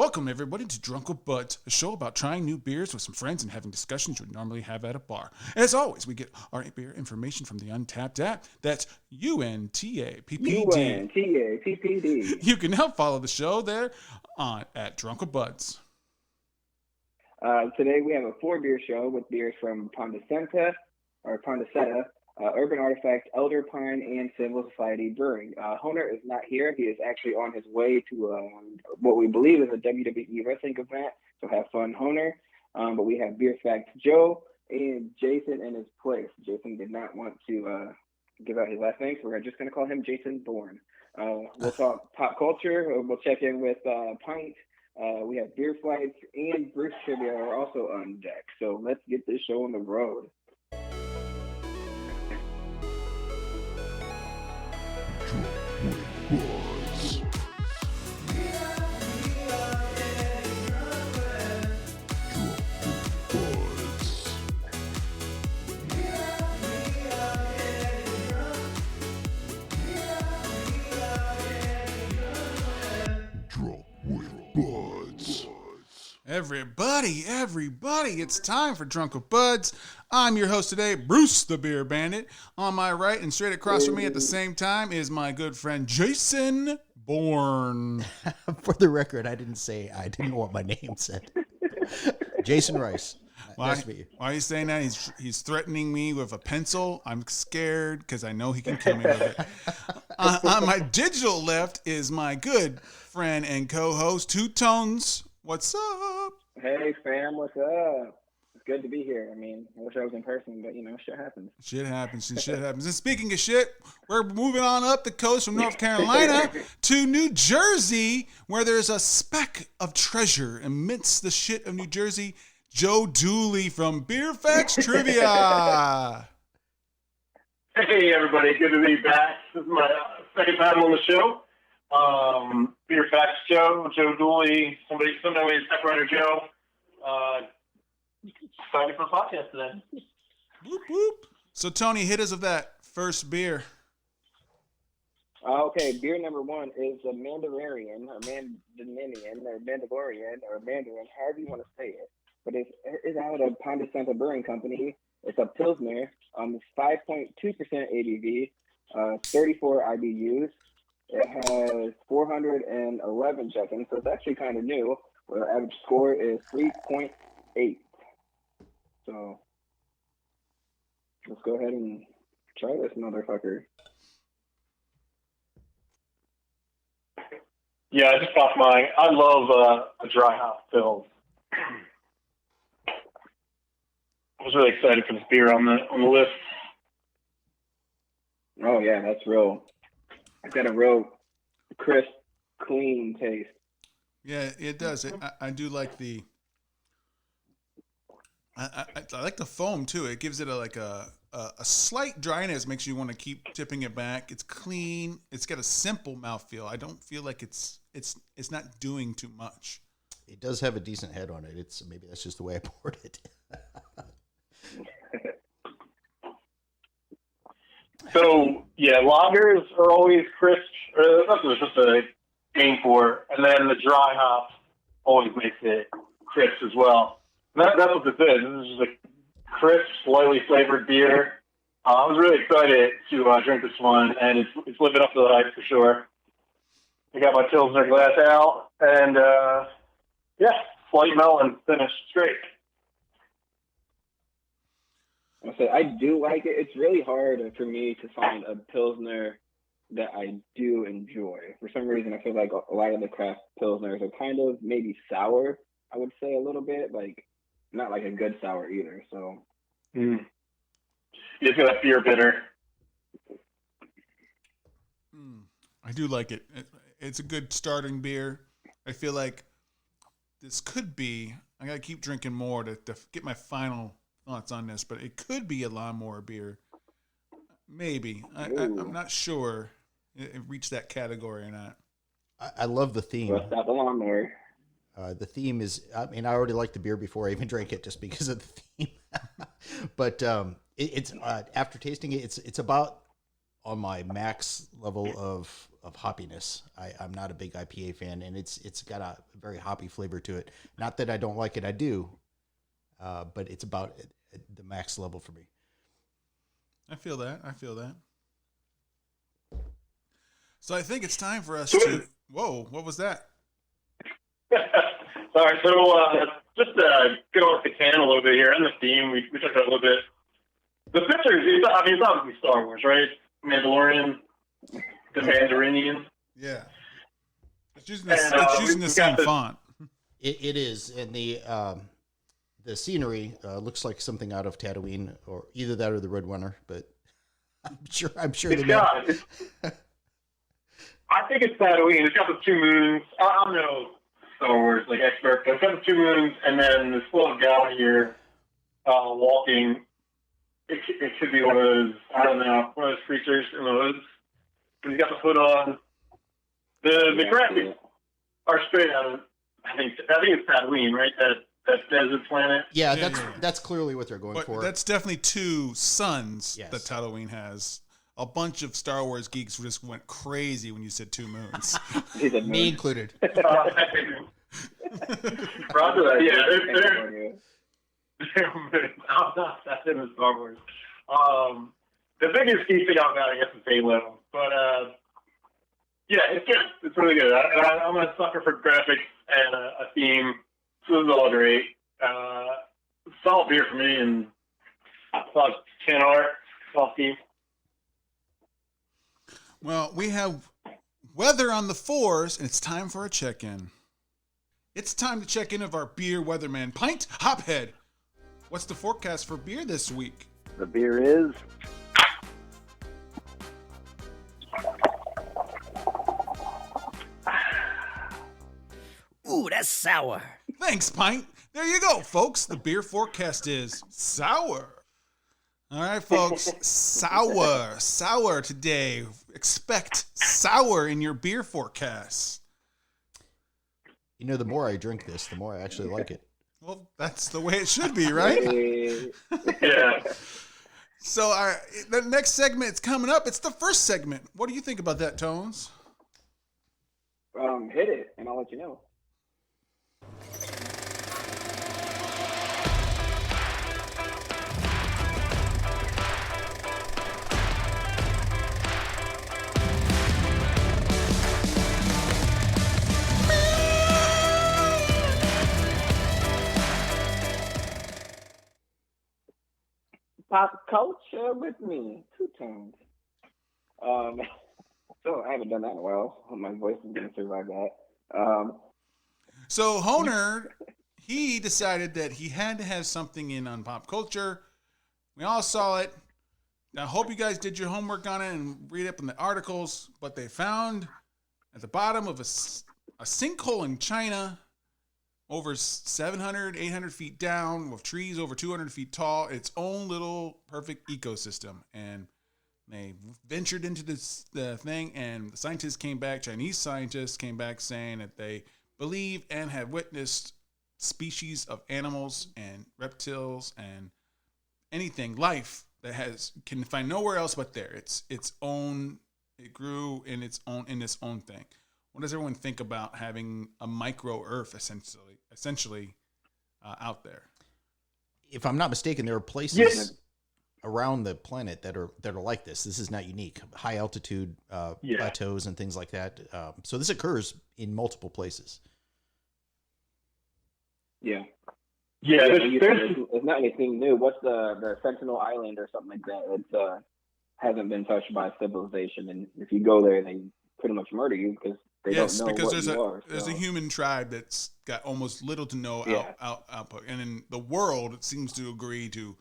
Welcome, everybody, to Drunk with Buds, a show about trying new beers with some friends and having discussions you would normally have at a bar. As always, we get our beer information from the Untapped app. That's UNTAPPD. UNTAPPD. You can now follow the show there at Drunk with Buds. Today we have a 4-beer show with beers from Pondaseta, Urban Artifacts, Elder Pine, and Civil Society Brewing. Honer is not here. He is actually on his way to what we believe is a WWE wrestling event. So have fun, Honer. But we have Beer Facts Joe and Jason in his place. Jason did not want to give out his last name, so we're just going to call him Jason Bourne. We'll talk pop culture. We'll check in with Pint. We have beer flights and Bruce trivia are also on deck. So let's get this show on the road. Everybody, it's time for Drunk with Buds. I'm your host today, Bruce the Beer Bandit. On my right and straight across from me at the same time is my good friend Jason Bourne. For the record, I didn't know what my name said. Jason Rice. Why are you saying that? He's threatening me with a pencil. I'm scared because I know he can kill me with it. On my digital left is my good friend and co-host, Two Tones. What's up? Hey, fam, what's up? It's good to be here. I mean, I wish I was in person, but, shit happens. Shit happens. And speaking of shit, we're moving on up the coast from North Carolina to New Jersey, where there's a speck of treasure amidst the shit of New Jersey. Joe Dooley from Beer Facts Trivia. Hey, everybody. Good to be back. This is my second time on the show. Beer Facts Joe Dooley, somebody typewriter Joe. Excited for the podcast today. Whoop, whoop. So, Tony, hit us with that first beer. Okay, beer number 1 is a Mandalorian, or Mandalorian, or Mandarin, however you want to say it. But it's out of Pondaseta Brewing Company. It's a Pilsner. It's 5.2% ABV, 34 IBUs. It has 411 check-ins, so it's actually kind of new. The average score is 3.8. So let's go ahead and try this motherfucker. Yeah, I just popped mine. I love a dry hop fill. I was really excited for this beer on the list. Oh yeah, that's real. It's got a real crisp, clean taste. Yeah, it does. I do like the. I like the foam too. It gives it a slight dryness, makes you want to keep tipping it back. It's clean. It's got a simple mouthfeel. I don't feel like it's not doing too much. It does have a decent head on it. Maybe that's just the way I poured it. So, yeah, lagers are always crisp. That's what it's just a aim for. And then the dry hop always makes it crisp as well. And that's what this is. This is just a crisp, slightly flavored beer. I was really excited to drink this one, and it's living up to the hype for sure. I got my Pilsner glass out, and slight melon finish. It's great. I do like it. It's really hard for me to find a Pilsner that I do enjoy. For some reason, I feel like a lot of the craft Pilsners are kind of maybe sour, I would say a little bit. Like, not like a good sour either. So, It's got that beer bitter. I do like it. It's a good starting beer. I feel like this could be. I gotta keep drinking more to get my final thoughts on this, but it could be a lawnmower beer. Maybe. I'm not sure it reached that category or not. I love the theme. Bust out the lawnmower. The theme is, I already liked the beer before I even drank it just because of the theme. But it's after tasting it, it's about on my max level of of hoppiness. I'm not a big IPA fan, and it's got a very hoppy flavor to it. Not that I don't like it, I do, but it's about at the max level for me. I feel that. So I think it's time for us to. Whoa! What was that? Sorry. So just get off the can a little bit here, and the theme we talked about a little bit. The pictures. It's obviously Star Wars, right? Mandalorian, the Mandarinian. Yeah. It's using the same font. It is, and the scenery looks like something out of Tatooine, or either that or the Red Runner. But I'm sure I think it's Tatooine. It's got the 2 moons. I'm no Star Wars expert, but it's got the 2 moons, and then this little gal here walking. It could be one of those, I don't know, one of those creatures in the woods. But he's got the hood on. The graphics are straight out of, I think it's Tatooine, right? That desert planet. Yeah, that's clearly what they're going for. That's definitely 2 suns yes. that Tatooine has. A bunch of Star Wars geeks just went crazy when you said 2 moons. Me included. Roger that. Yeah, that's in the Star Wars. The biggest key thing about it, I guess, is Halo. But yeah, it's good. It's really good. I'm a sucker for graphics and a theme. So this is all great. Solid beer for me, and I thought 10 art, soft theme. Well, we have weather on the 4s, and it's time for a check-in. It's time to check in of our beer weatherman, Pint Hophead. What's the forecast for beer this week? The beer is Ooh, that's sour. Thanks, Pint. There you go, folks. The beer forecast is sour. All right, folks. Sour today. Expect sour in your beer forecast. You know, the more I drink this, the more I actually like it. Well, that's the way it should be, right? Yeah. So the next segment is coming up. It's the first segment. What do you think about that, Tones? hit it, and I'll let you know. Pop culture with me, 2 tones. So I haven't done that in a while. My voice is going to survive that. So Honer, he decided that he had to have something in on pop culture. We all saw it. I hope you guys did your homework on it and read up on the articles. But they found at the bottom of a sinkhole in China, over 700, 800 feet down, with trees over 200 feet tall, its own little perfect ecosystem. And they ventured into the thing, and the scientists came back, Chinese scientists came back saying that they believe and have witnessed species of animals and reptiles and anything, life that can find nowhere else but there. It's its own, it grew in this own thing. What does everyone think about having a micro Earth essentially out there? If I'm not mistaken, there are places around the planet that are like this. This is not unique. High altitude plateaus and things like that. So this occurs in multiple places. Yeah. Yeah, it's not anything new. What's the Sentinel Island or something like that? It hasn't been touched by civilization, and if you go there, they pretty much murder you because they don't know what you are. There's a human tribe that's got almost little to no output, and in the world, it seems to agree to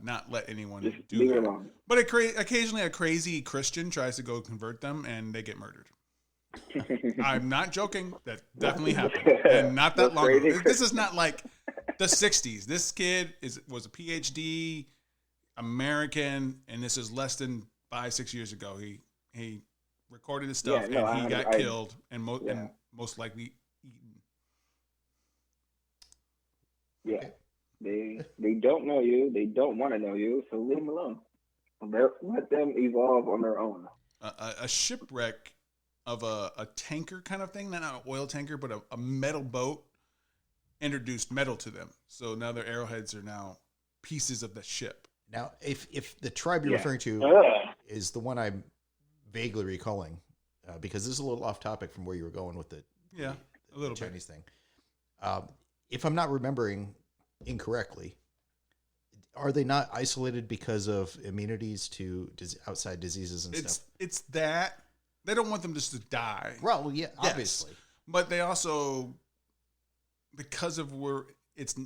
not let anyone just do that. Alone. But occasionally, a crazy Christian tries to go convert them, and they get murdered. I'm not joking. That definitely happened, and not that long ago. This is not like the 60s. This kid was a PhD American, and this is less than 5-6 years ago. He recorded his stuff, and he got killed, and most likely eaten. Yeah, they don't know you. They don't want to know you, so leave them alone. Let them evolve on their own. A shipwreck of a tanker kind of thing, not an oil tanker, but a metal boat, introduced metal to them. So now their arrowheads are now pieces of the ship. Now, if the tribe you're referring to is the one I'm vaguely recalling, because this is a little off topic from where you were going with the a little Chinese thing. If I'm not remembering incorrectly, are they not isolated because of immunities to outside diseases and stuff? It's that they don't want them just to die. Well, yeah, obviously. Yes. But they also, because of where it's,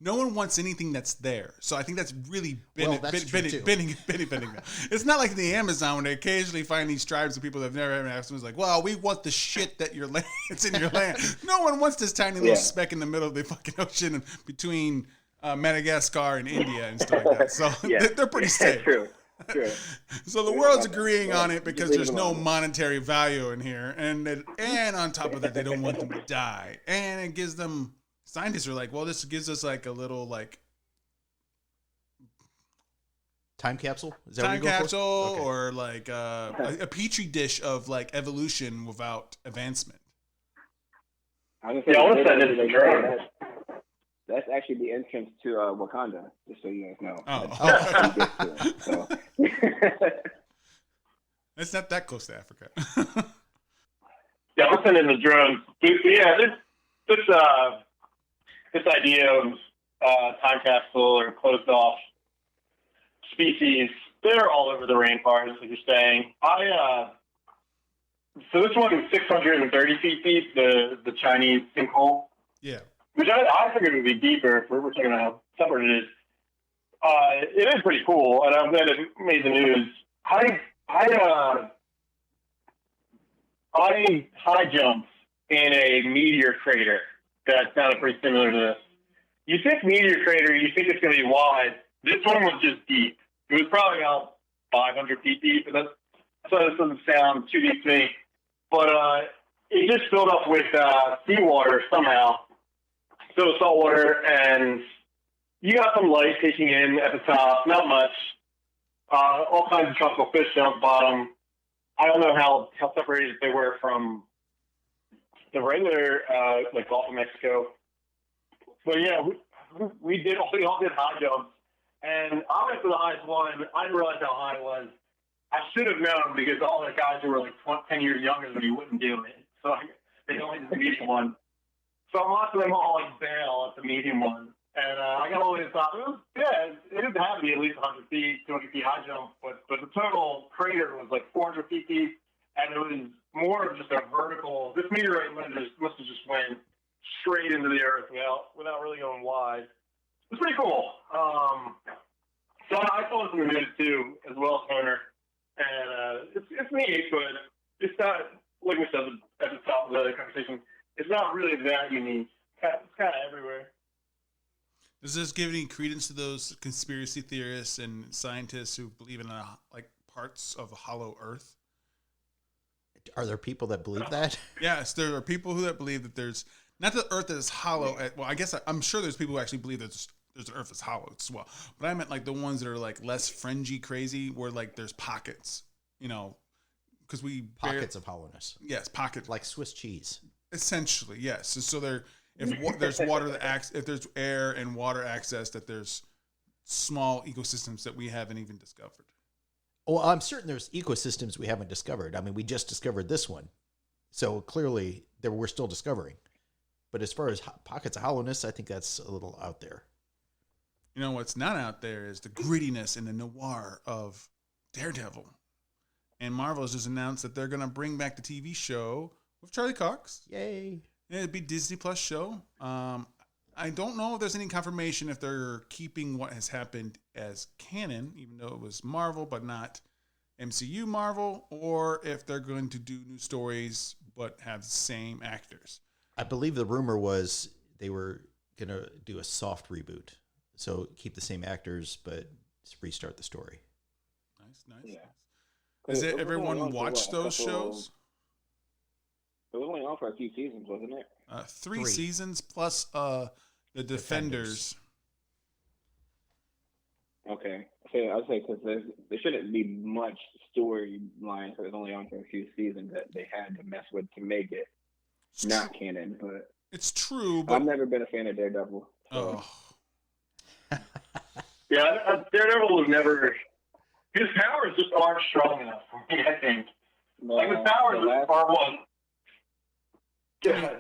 no one wants anything that's there. So I think that's really bending. It's not like the Amazon when they occasionally find these tribes of people that have never ever asked them. It's like, well, we want the shit that your land, it's in your land. No one wants this tiny little speck in the middle of the fucking ocean between Madagascar and India and stuff like that. So they're pretty safe. True. So the world's agreeing on it because there's no monetary value in here, and on top of that, they don't want them to die, and it gives them. Scientists are like, well, this gives us like a little like time capsule. Is that time capsule, or like a petri dish of like evolution without advancement. That's actually the entrance to Wakanda, just so you guys know. Oh. It's not that close to Africa. Yeah, I'll send in the drones. Yeah, this idea of time capsule or closed off species, they're all over the rainforest, like you're saying. So this one is 630 feet deep, the Chinese sinkhole. Yeah. Which I figured it would be deeper if we're talking about how separate it is. It is pretty cool, and I'm glad it made the news. I high jumped in a meteor crater that sounded pretty similar to this. You think meteor crater, you think it's going to be wide. This one was just deep. It was probably about 500 feet deep, so this doesn't sound too deep to me. But it just filled up with seawater somehow. So salt water, and you got some light taking in at the top, not much. All kinds of tropical fish down at the bottom. I don't know how separated they were from the regular like Gulf of Mexico. But yeah, we all did high jumps, and I went for the highest one. I didn't realize how high it was. I should have known because all the guys who were like 10 years younger than me wouldn't do it. So they only did the medium one. So I'm watching them all like bail at the medium one. And I got all the way to the top. It didn't have to be at least 100 feet, 200 feet high jump, but the total crater was like 400 feet deep, and it was more of just a vertical. This meteorite must have just went straight into the earth without really going wide. It's pretty cool. So I saw this in the news too, as well as Hunter, and it's neat, but it's not, like we said at the top of the conversation, it's not really that unique. It's kind of everywhere. Does this give any credence to those conspiracy theorists and scientists who believe in like parts of a hollow Earth? Are there people that believe that? Yes, there are people that believe that there's not the Earth that is hollow. Well, I guess I'm sure there's people who actually believe that there's an Earth that's hollow as well. But I meant like the ones that are like less fringy, crazy, where like there's pockets, because pockets of hollowness. Yes, pockets like Swiss cheese. Essentially, yes. So if there's water if there's air and water access, that there's small ecosystems that we haven't even discovered. Well, I'm certain there's ecosystems we haven't discovered. I mean, we just discovered this one, so clearly we're still discovering. But as far as pockets of hollowness, I think that's a little out there. What's not out there is the grittiness and the noir of Daredevil. And Marvel has just announced that they're going to bring back the TV show with Charlie Cox. Yay! Yeah, it'd be Disney Plus show. I don't know if there's any confirmation if they're keeping what has happened as canon, even though it was Marvel but not MCU Marvel, or if they're going to do new stories but have the same actors. I believe the rumor was they were going to do a soft reboot. So keep the same actors, but restart the story. Nice. Yeah. Has everyone watched those shows? It was only on for a few seasons, wasn't it? Three seasons plus the Defenders. Okay. would say because there shouldn't be much storyline, because it's only on for a few seasons that they had to mess with to make it not canon. But it's true. But I've never been a fan of Daredevil. So. Oh. Yeah, Daredevil was never. His powers just aren't strong enough for me, I think. Like his powers are one. Yeah,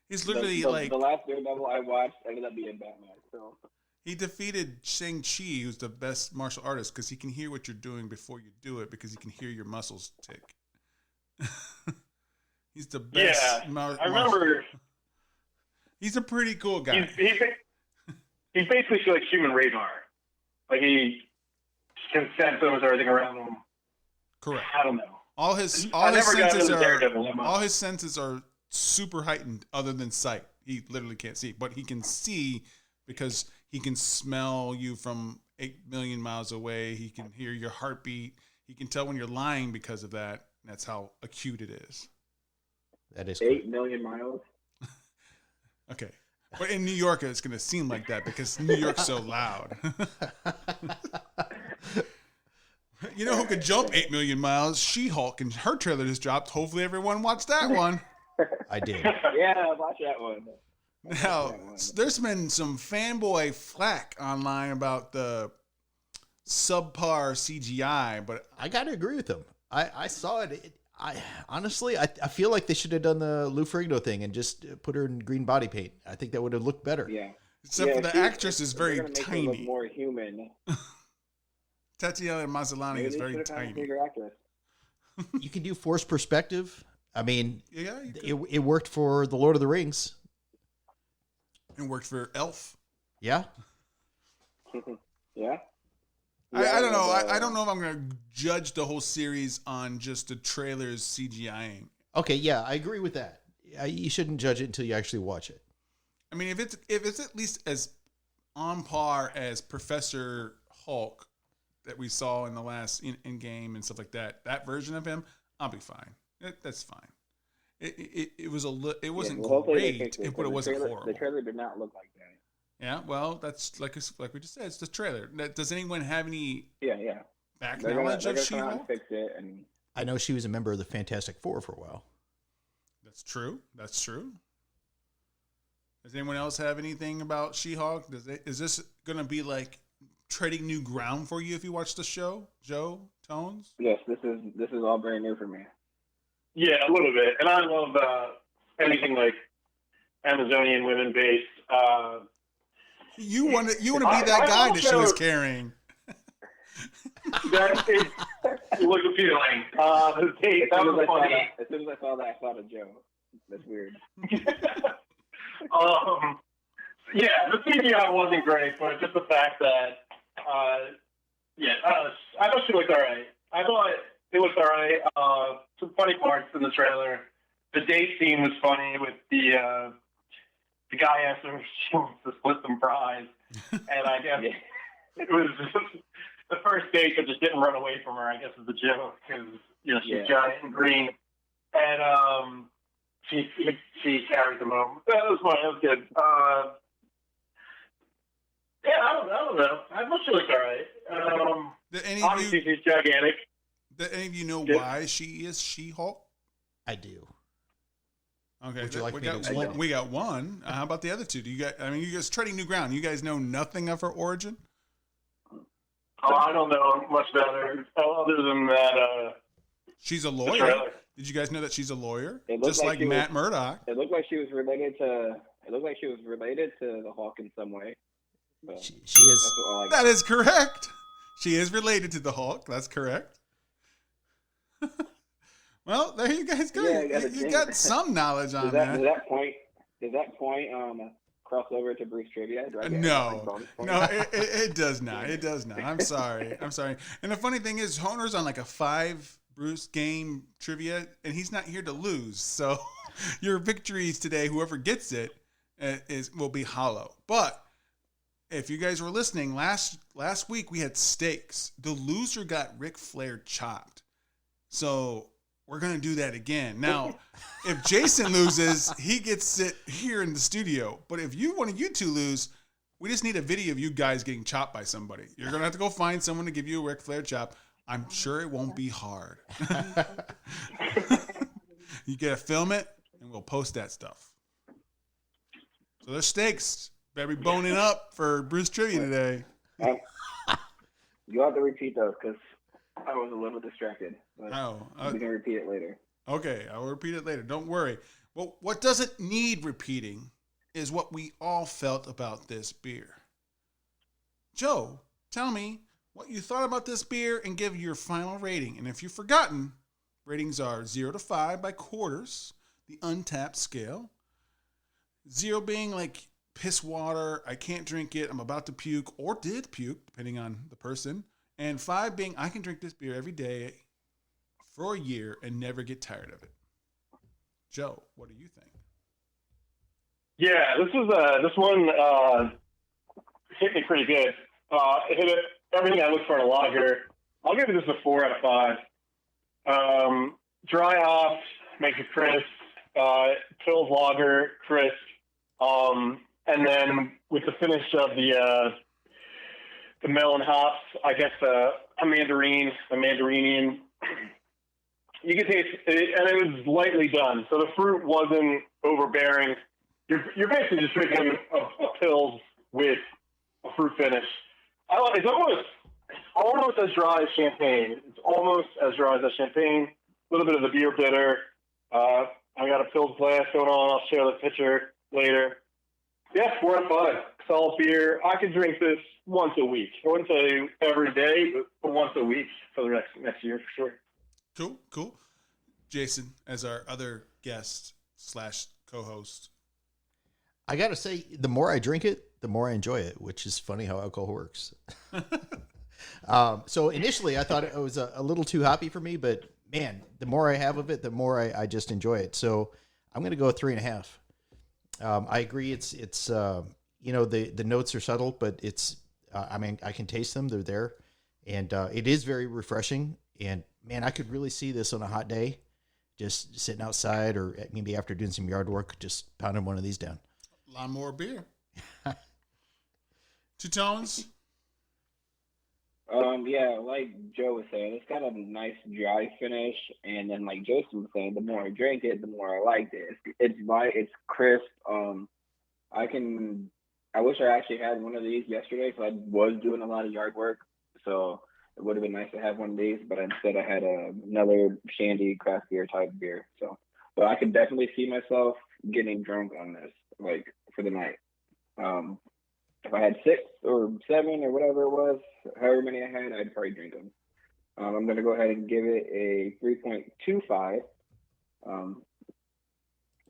he's literally like the last Daredevil I watched ended up being Batman. So he defeated Shang-Chi, who's the best martial artist, because he can hear what you're doing before you do it, because he can hear your muscles tick. He's the best. Yeah, I remember. He's a pretty cool guy. He's basically like human radar. Like he can sense almost everything around him. Correct. I don't know. All his senses are super heightened, other than sight. He literally can't see, but he can see because he can smell you from 8 million miles away. He can hear your heartbeat. He can tell when you're lying because of that. That's how acute it is. That is 8 million miles. Okay. But in New York, it's going to seem like that because New York's so loud. You know who could jump 8 million miles? She-Hulk, and her trailer just dropped. Hopefully everyone watched that one. I did. Yeah, watch that one. Now, there's been some fanboy flack online about the subpar CGI, but I got to agree with them. I saw it. I honestly feel like they should have done the Lou Ferrigno thing and just put her in green body paint. I think that would have looked better. Yeah. Except for the actress is very tiny. Her look more human. Tatiana Maslany is very tiny. Bigger actress. You can do forced perspective. I mean, yeah, it worked for The Lord of the Rings. It worked for Elf. Yeah. Yeah. I don't know. I don't know if I'm going to judge the whole series on just the trailers CGIing. Okay, yeah, I agree with that. You shouldn't judge it until you actually watch it. I mean, if it's at least as on par as Professor Hulk that we saw in the last in game and stuff like that version of him, I'll be fine. That's fine. It wasn't great, but it wasn't horrible. The trailer did not look like that. Yeah, well, that's like we just said. It's the trailer. Does anyone have any? Yeah. Back knowledge of She-Hulk? Fix it, and I know she was a member of the Fantastic Four for a while. That's true. Does anyone else have anything about She-Hulk? Is this going to be like treading new ground for you if you watch the show, Joe Tones? Yes, this is all brand new for me. Yeah, a little bit, and I love anything like Amazonian women based. You want to be that guy that she was carrying. That was appealing. That was funny. As soon as I saw that, I thought of Joe. That's weird. Yeah, the CGI wasn't great, but just the fact that, I thought she looked all right. I thought it looked all right. Some funny parts in the trailer. The date scene was funny with the guy asked her if she wants to split some fries, and I guess it was just the first date that just didn't run away from her. I guess is the joke because she's giant and green, and she carried them home. That was funny. That was good. I don't know. I thought she looked all right. Obviously, she's gigantic. Do any of you know why she is She-Hulk? I do. Okay, would you like me to explain? We got one. How about the other two? You guys treading new ground. You guys know nothing of her origin? Oh, I don't know much about her other than that. She's a lawyer. Did you guys know that she's a lawyer? Just like Matt Murdock. It looked like she was related to. It looked like she was related to the Hulk in some way. So she is. That is correct. She is related to the Hulk. That's correct. Well, there you guys go. Yeah, you got some knowledge on that. Does that point cross over to Bruce Trivia? No, it does not. It does not. I'm sorry. And the funny thing is, Honer's on like a 5 Bruce game trivia, and he's not here to lose. So your victories today, whoever gets it, will be hollow. But if you guys were listening, last week we had stakes. The loser got Ric Flair chopped. So we're going to do that again. Now, if Jason loses, he gets sit here in the studio. But if one of you two lose, We just need a video of you guys getting chopped by somebody. You're going to have to go find someone to give you a Ric Flair chop. I'm sure it won't be hard. You got to film it, and we'll post that stuff. So there's stakes. Better be boning up for Bruce Trivia today. You'll have to repeat those because I was a little distracted. But we can repeat it later. Okay, I will repeat it later. Don't worry. Well, what doesn't need repeating is what we all felt about this beer. Joe, tell me what you thought about this beer and give your final rating. And if you've forgotten, ratings are 0 to 5 by quarters, the untapped scale. 0 being like piss water, I can't drink it, I'm about to puke, or did puke, depending on the person. And 5 being I can drink this beer every day for a year and never get tired of it. Joe, what do you think? Yeah, this one hit me pretty good. It hit everything I looked for in a lager. I'll give it just a 4 out of 5. Dry hops, makes it crisp. Pils lager, crisp. And then with the finish of the melon hops, I guess a mandarinian. You can taste it, and it was lightly done, so the fruit wasn't overbearing. You're basically just drinking a Pils with a fruit finish. It's almost as dry as champagne. It's almost as dry as champagne. A little bit of the beer bitter. I got a Pils glass going on. I'll share the picture later. Yeah, 4 out of 5. Solid beer. I could drink this once a week. I wouldn't say every day, but once a week for the next year for sure. Cool. Jason, as our other guest / co-host. I got to say, the more I drink it, the more I enjoy it, which is funny how alcohol works. So initially I thought it was a little too hoppy for me, but man, the more I have of it, the more I just enjoy it. So I'm going to go 3.5. I agree. It's the notes are subtle, but it's, I can taste them. They're there, and it is very refreshing. And man, I could really see this on a hot day, just sitting outside or maybe after doing some yard work, just pounding one of these down. Lawnmower beer. Two Tones. Yeah, like Joe was saying, it's got a nice dry finish, and then like Jason was saying, the more I drank it, the more I liked it. It's light, it's crisp. I wish I actually had one of these yesterday, because I was doing a lot of yard work, so it would have been nice to have one of these, but instead I had another shandy craft beer type beer. So, but I could definitely see myself getting drunk on this, like for the night. If I had 6 or 7 or whatever it was, however many I had, I'd probably drink them. I'm going to go ahead and give it a 3.25.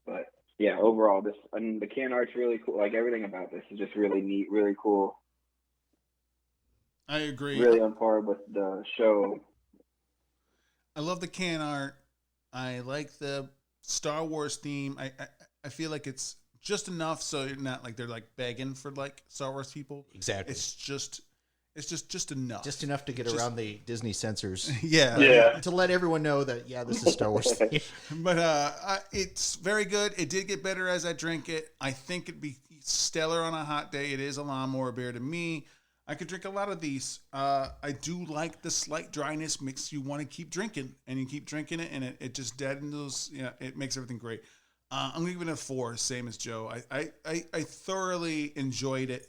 But yeah, overall, the can art's really cool. Like everything about this is just really neat, really cool. I agree. Really on par with the show. I love the can art. I like the Star Wars theme. I feel like it's just enough so you're not like they're like begging for like Star Wars people. Exactly. It's just enough. Just enough to get around the Disney censors. Yeah. To let everyone know that this is Star Wars. But it's very good. It did get better as I drink it. I think it'd be stellar on a hot day. It is a lawnmower beer to me. I could drink a lot of these. I do like the slight dryness makes you want to keep drinking, and you keep drinking it, and it just deadens. It makes everything great. I'm gonna give it a 4, same as Joe. I thoroughly enjoyed it.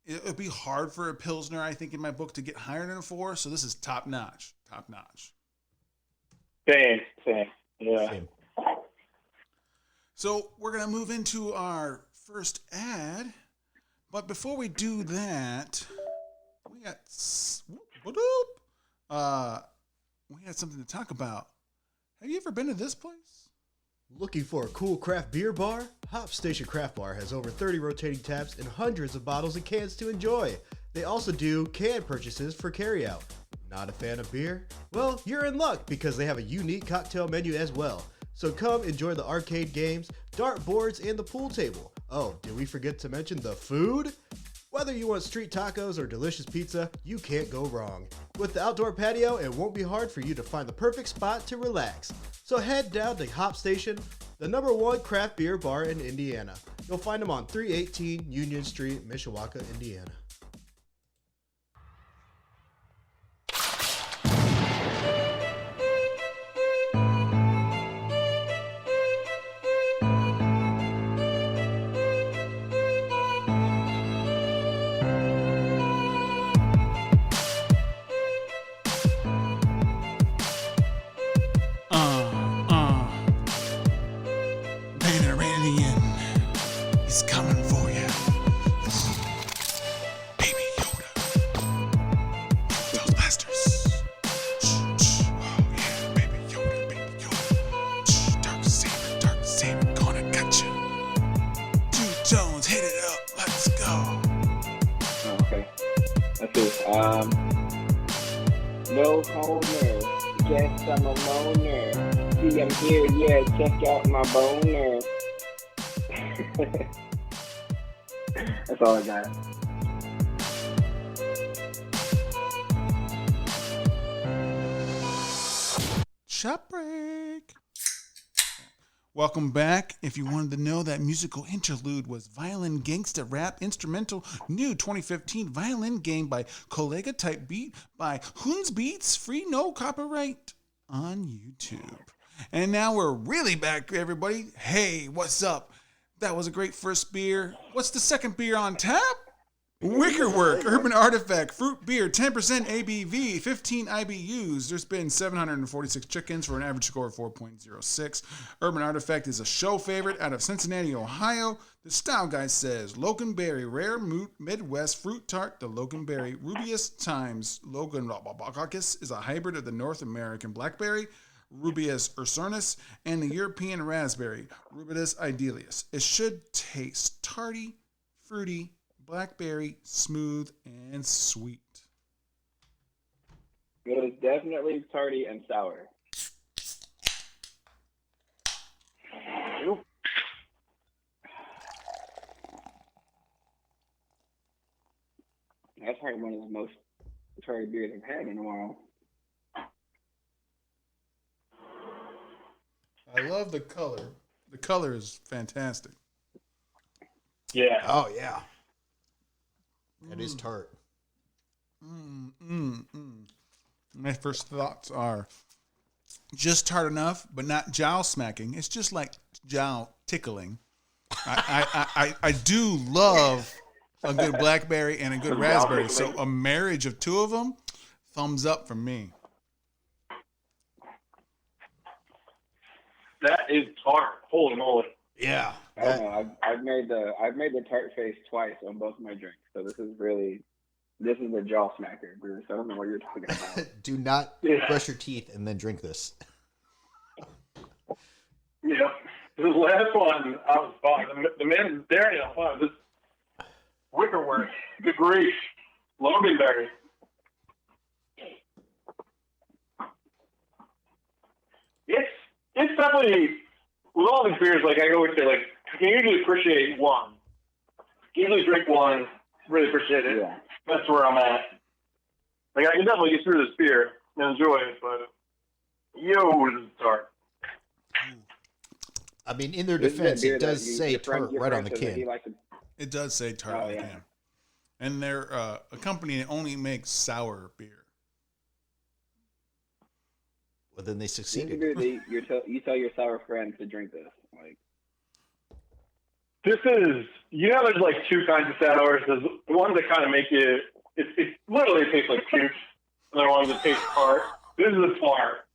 It would be hard for a Pilsner, I think, in my book to get higher than a 4. So this is top notch. Same. Yeah. Same. So we're gonna move into our first ad, but before we do that, we got something to talk about. Have you ever been to this place? Looking for a cool craft beer bar? Hop Station Craft Bar has over 30 rotating taps and hundreds of bottles and cans to enjoy. They also do can purchases for carryout. Not a fan of beer? Well, you're in luck because they have a unique cocktail menu as well. So come enjoy the arcade games, dart boards, and the pool table. Oh, did we forget to mention the food? Whether you want street tacos or delicious pizza, you can't go wrong. With the outdoor patio, it won't be hard for you to find the perfect spot to relax. So head down to Hop Station, the #1 craft beer bar in Indiana. You'll find them on 318 Union Street, Mishawaka, Indiana. He's coming for you. Baby Yoda. Those blasters. Oh yeah, Baby Yoda. Dark saber, gonna cut you. Dude Jones, hit it up. Let's go. Oh, okay. Let's see. No homer. Guess I'm a loner. See, I'm here. Yeah, check out my boner. That's all I got. Shop break. Welcome back. If you wanted to know, that musical interlude was Violin Gangsta Rap Instrumental New 2015 Violin Game by Collega Type Beat by Hoons Beats, free no copyright on YouTube. And now we're really back, everybody. Hey, what's up? That was a great first beer. What's the second beer on tap? Wickerwork, Urban Artifact, Fruit Beer, 10% ABV, 15 IBUs. There's been 746 chickens for an average score of 4.06. Urban Artifact is a show favorite out of Cincinnati, Ohio. The style guy says, Loganberry, Rare Midwest Fruit Tart. The Loganberry Rubius times Logan Caucus is a hybrid of the North American Blackberry, Rubius ursinus, and the European Raspberry, Rubidus idealis. It should taste tarty, fruity, blackberry, smooth, and sweet. It is definitely tarty and sour. That's probably one of the most tarty beers I've had in a while. I love the color. The color is fantastic. Yeah. Oh, yeah. That is tart. My first thoughts are just tart enough, but not jowl smacking. It's just like jowl tickling. I do love a good blackberry and a good raspberry. So a marriage of two of them, thumbs up for me. That is tart. Holy moly. Yeah. I don't know. I've made the tart face twice on both of my drinks, so this is a jaw smacker, Bruce. I don't know what you're talking about. Do not brush your teeth and then drink this. Yeah. The last one I was fine. The man there, I thought this Wickerwork, good grief, Loganberry. It's definitely, with all these beers, like I always say, like, I can usually appreciate one. Usually drink one, really appreciate it. Yeah. That's where I'm at. Like, I can definitely get through this beer and enjoy it, but this is tart. I mean, in their defense, it does say tart right on the can. It does say tart on the can. And they're a company that only makes sour beer. Well, then they succeeded. You tell your sour friends to drink this. Like, this is, there's like two kinds of sours. There's the ones that kind of make you, it literally tastes like puke. And there are ones that taste tart. This is a tart.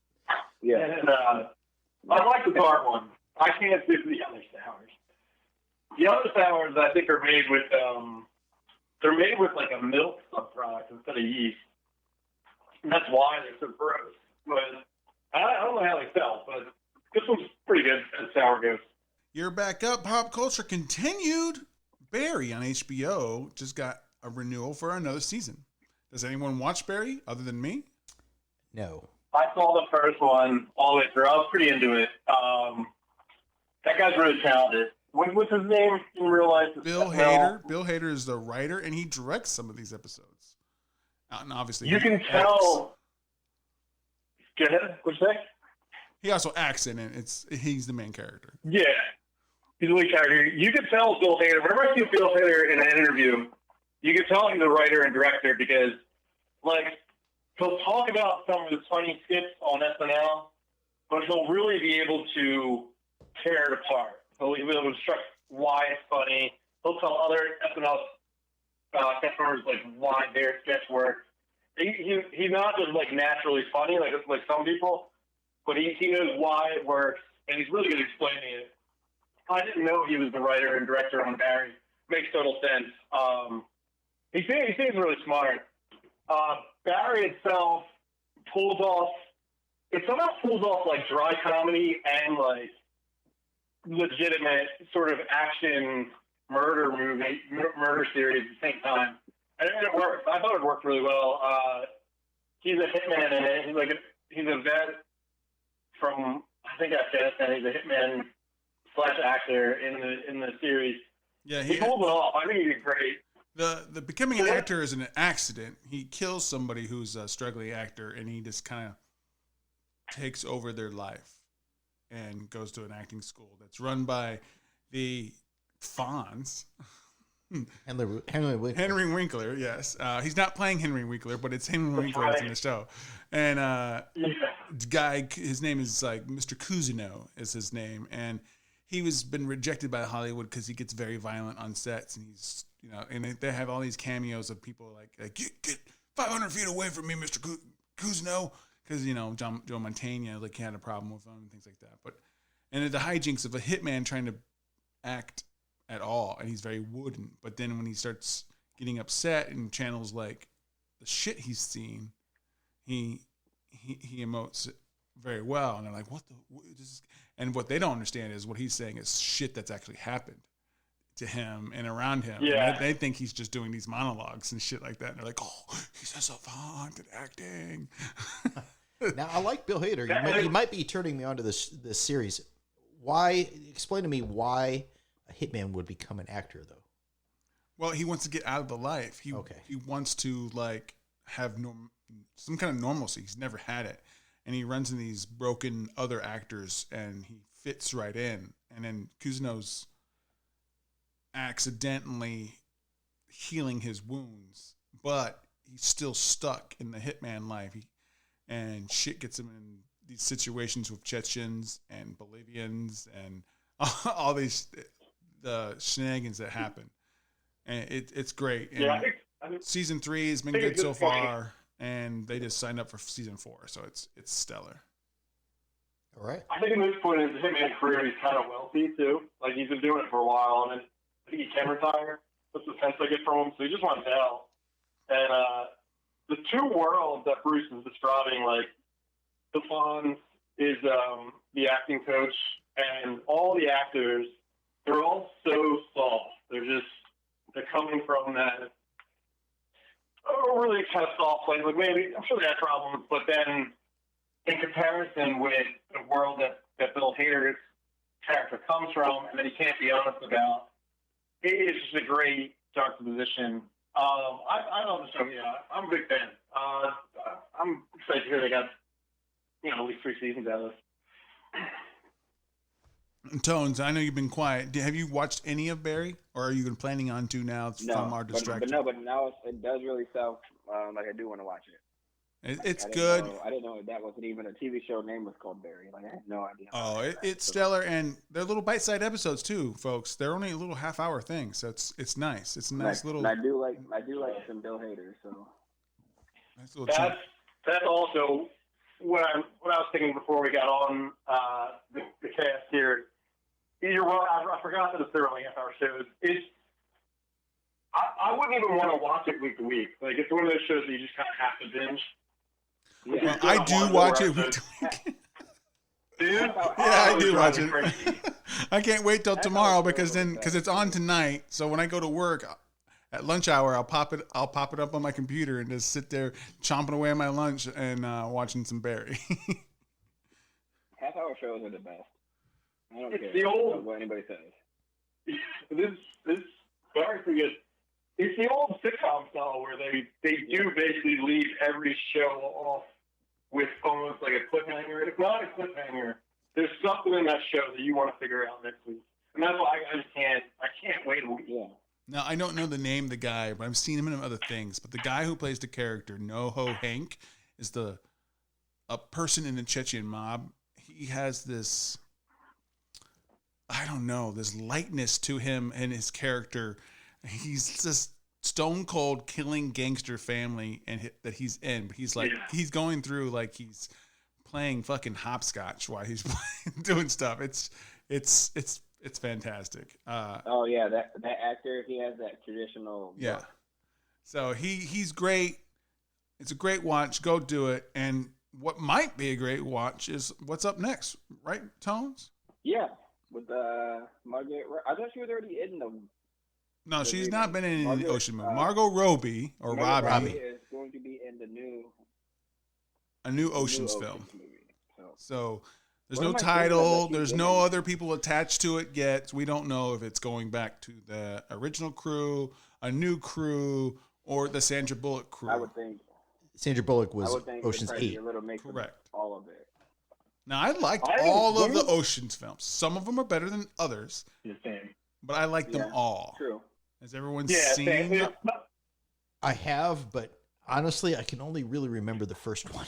Yeah. And I like the tart one. I can't do the other sours. The other sours I think are made with, they're made with like a milk subproduct instead of yeast. And that's why they're so gross. But I don't know how they sell, but this one's pretty good as sour goes. You're back up. Pop culture continued. Barry on HBO just got a renewal for another season. Does anyone watch Barry other than me? No. I saw the first one all the way through. I was pretty into it. That guy's really talented. What's his name in real life? Bill Hader. Bill Hader is the writer, and he directs some of these episodes. And obviously, you can tell. Go ahead. What'd you say? He also acts in it. He's the main character. Yeah. He's a lead character. You can tell Bill Hader. Whenever I see Bill Hader in an interview, you can tell he's a writer and director because, like, he'll talk about some of his funny skits on SNL, but he'll really be able to tear it apart. He'll be able to instruct why it's funny. He'll tell other SNL customers like why their sketch works. He's not just like naturally funny like some people, but he knows why it works, and he's really good at explaining it. I didn't know he was the writer and director on Barry. Makes total sense. He seems really smart. Barry itself somehow pulls off like dry comedy and like legitimate sort of action murder series at the same time. And it worked. I thought it worked really well. He's a hitman in it. He's a vet from I think Afghanistan. He's a hitman / actor in the series. Yeah, he pulls it off. I think he did great. The becoming an actor is an accident. He kills somebody who's a struggling actor, and he just kind of takes over their life and goes to an acting school that's run by the Fonz. Henry Winkler, yes. He's not playing Henry Winkler, but it's Henry Winkler that's in the show. And guy, his name is like Mr. Cousineau is his name, and he been rejected by Hollywood because he gets very violent on sets, and he's and they have all these cameos of people like get 500 feet away from me, Mr. Cousineau, because Joe Mantegna like had a problem with him and things like that. And the hijinks of a hitman trying to act at all, and he's very wooden. But then when he starts getting upset and channels like the shit he's seen, he emotes very well, and they're like, and what they don't understand is what he's saying is shit that's actually happened to him and around him. Yeah. They think he's just doing these monologues and shit like that, and they're like, oh, he's so haunted acting. Now, I like Bill Hader. You might be turning me on to this series. Explain to me why a hitman would become an actor, though. Well, he wants to get out of the life. He wants to like have some kind of normalcy. He's never had it, and he runs into these broken other actors, and he fits right in. And then Cousineau's accidentally healing his wounds, but he's still stuck in the hitman life. And shit gets him in these situations with Chechens and Bolivians and all these the shenanigans that happen. And it's great. And I think season 3 has been good so far, and they just signed up for season 4, so it's stellar. All right. I think in this point in his hitman career, he's kind of wealthy too. Like he's been doing it for a while, and I think he can retire. That's the sense I get from him. So he just wants out. And the two worlds that Bruce is describing, like the Fonz is the acting coach, and all the actors, they're all so soft. They're coming from that really kind of soft place. Like maybe I'm sure they have problems, but then in comparison with the world that Bill Hader's character comes from, and that he can't be honest about, it's just a great juxtaposition. I love the show. Yeah, I'm a big fan. I'm excited to hear they got at least 3 seasons out of this. Tones, I know you've been quiet. Have you watched any of Barry, or are you planning on to now from our distraction? But now it does really sound like I do want to watch it. It's good. I didn't know that wasn't even a TV show name was called Barry. Like I had no idea. Oh, it's stellar, and they're little bite-sized episodes too, folks. They're only a little half-hour things, so it's nice. It's a nice little. And I do like some Bill Hader, so. Nice little. That's also what I was thinking before we got on the cast here. You're right. I forgot that they're only half-hour shows. I wouldn't even want to watch it week to week. Like it's one of those shows that you just kind of have to binge. Yeah. Well, I do watch it week to week. Dude? I do watch it. I can't wait till tomorrow because it's on tonight. So when I go to work at lunch hour, I'll pop it up on my computer and just sit there chomping away on my lunch and watching some Barry. Half-hour shows are the best. I don't care what anybody says. This Barry forget. It's the old sitcom style where they do basically leave every show off with almost like a cliffhanger. If not a cliffhanger, there's something in that show that you want to figure out next week. And that's why I just can't wait a week. Yeah. Now, I don't know the name of the guy, but I've seen him in other things. But the guy who plays the character, NoHo Hank, is a person in the Chechen mob. He has this, I don't know, this lightness to him and his character. He's just stone cold killing gangster family that he's in. But he's like, he's going through like he's playing fucking hopscotch while he's doing stuff. It's fantastic. Oh yeah, that actor, he has that traditional. Yeah. So he's great. It's a great watch. Go do it. And what might be a great watch is what's up next, right, Tones? Yeah, with Margaret. I thought she was already in the. No, she's not been in any Ocean movie. Margot Robbie or Robbie is going to be in a new Ocean's film. Movie. So there's no title. There's no other people attached to it yet. We don't know if it's going back to the original crew, a new crew, or the Sandra Bullock crew. I would think Sandra Bullock was Ocean's 8. A little mix. Correct. All of it. Now, I liked all of the Ocean's films. Some of them are better than others, but I like them all. True. Has everyone seen? I have, but honestly, I can only really remember the first one.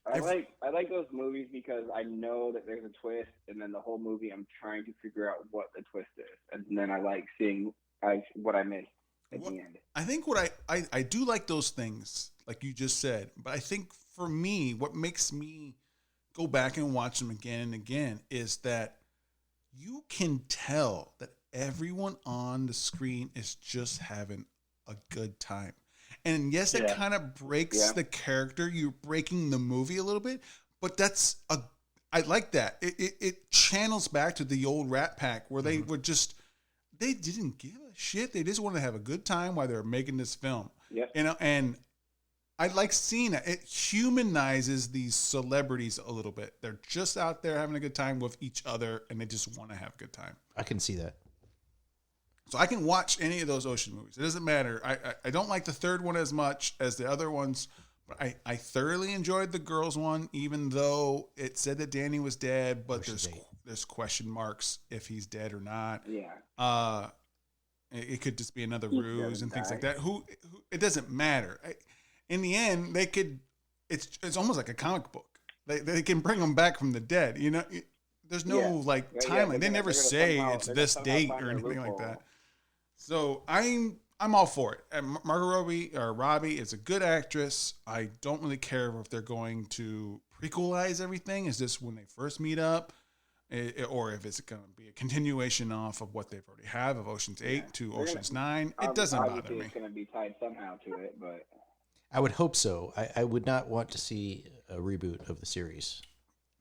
I like those movies because I know that there's a twist, and then the whole movie I'm trying to figure out what the twist is, and then I like seeing what I missed at the end. I think what I do like those things, like you just said, but I think for me, what makes me go back and watch them again and again is that you can tell that everyone on the screen is just having a good time. And yes, it kind of breaks the character. You're breaking the movie a little bit, but I like that. It channels back to the old Rat Pack where they were just, they didn't give a shit. They just wanted to have a good time while they were making this film. Yeah. And I like seeing it. It humanizes these celebrities a little bit. They're just out there having a good time with each other, and they just want to have a good time. I can see that. So I can watch any of those Ocean movies. It doesn't matter. I don't like the third one as much as the other ones, but I thoroughly enjoyed the girls one, even though it said that Danny was dead, but there's question marks if he's dead or not. Yeah. It could just be another ruse and things like that. Who it doesn't matter. In the end, they could. It's almost like a comic book. They can bring them back from the dead. You know, there's no timeline. They never say it's this date or anything like that. So I'm all for it. And Margot Robbie is a good actress. I don't really care if they're going to prequelize everything. Is this when they first meet up, or if it's going to be a continuation off of what they've already have of Ocean's 8 to Ocean's 9? It doesn't bother me. It's going to be tied somehow to it, but I would hope so. I would not want to see a reboot of the series.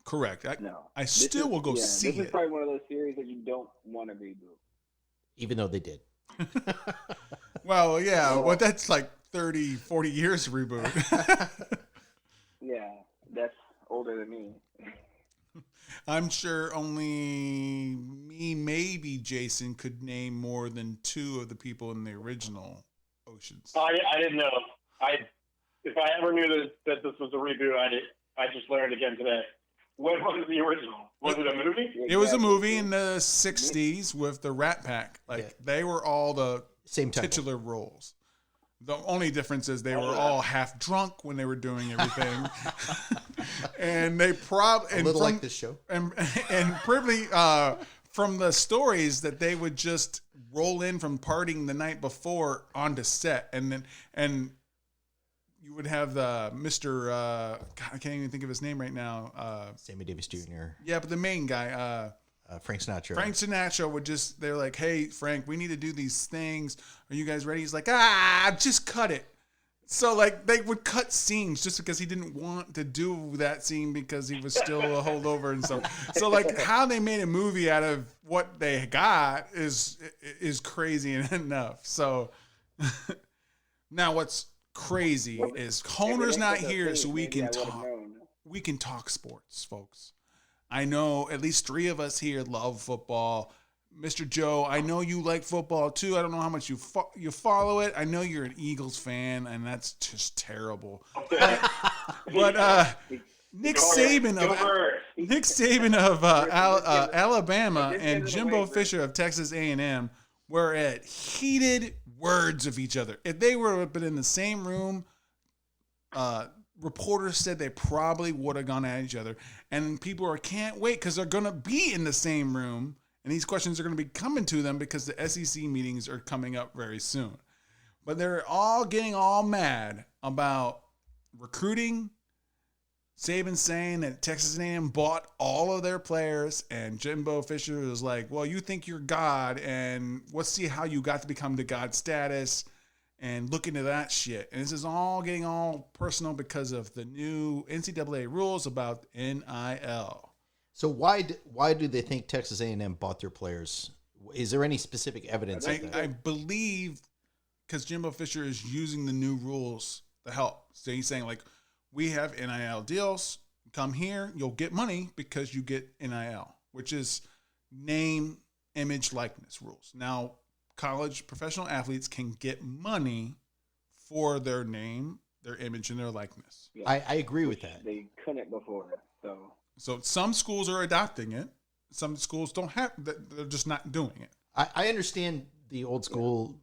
Correct. No. I still will go see it. This is probably one of those series that you don't want to reboot. Even though they did. Well, yeah. Well, that's like 30, 40 years reboot. Yeah, that's older than me. I'm sure only me, maybe Jason, could name more than 2 of the people in the original Oceans. I didn't know. If I ever knew that this was a reboot, I just learned again today. What was the original? Was it a movie? It was a movie in the 60s with the Rat Pack. They were all the same titular roles. The only difference is they were all half drunk when they were doing everything. And they probably... like this show. And probably from the stories that they would just roll in from partying the night before onto set. And you would have the Mr. God, I can't even think of his name right now. Sammy Davis Jr. Yeah, but the main guy, Frank Sinatra. Frank Sinatra would they're like, hey, Frank, we need to do these things. Are you guys ready? He's like, just cut it. So they would cut scenes just because he didn't want to do that scene because he was still a holdover and stuff. So how they made a movie out of what they got is crazy enough. So now what's crazy is Honer's not here, so we can talk. We can talk sports, folks. I know at least 3 of us here love football. Mr. Joe, I know you like football too. I don't know how much you follow it. I know you're an Eagles fan, and that's just terrible. But Nick Saban of Alabama and Jimbo Fisher of Texas A&M were at heated words of each other. If they were been in the same room, reporters said they probably would have gone at each other. And people can't wait because they're going to be in the same room. And these questions are going to be coming to them because the SEC meetings are coming up very soon. But they're all getting all mad about recruiting. Saban saying that Texas A&M bought all of their players, and Jimbo Fisher was like, well, you think you're God, and let's see how you got to become the God status, and look into that shit. And this is all getting all personal because of the new NCAA rules about NIL. So why do they think Texas A&M bought their players? Is there any specific evidence of that? I believe because Jimbo Fisher is using the new rules to help. So he's saying, like, we have NIL deals. Come here, you'll get money because you get NIL, which is name, image, likeness rules. Now, college professional athletes can get money for their name, their image, and their likeness. Yeah. I agree with that. They couldn't before, So some schools are adopting it. Some schools don't have. They're just not doing it. I understand the old school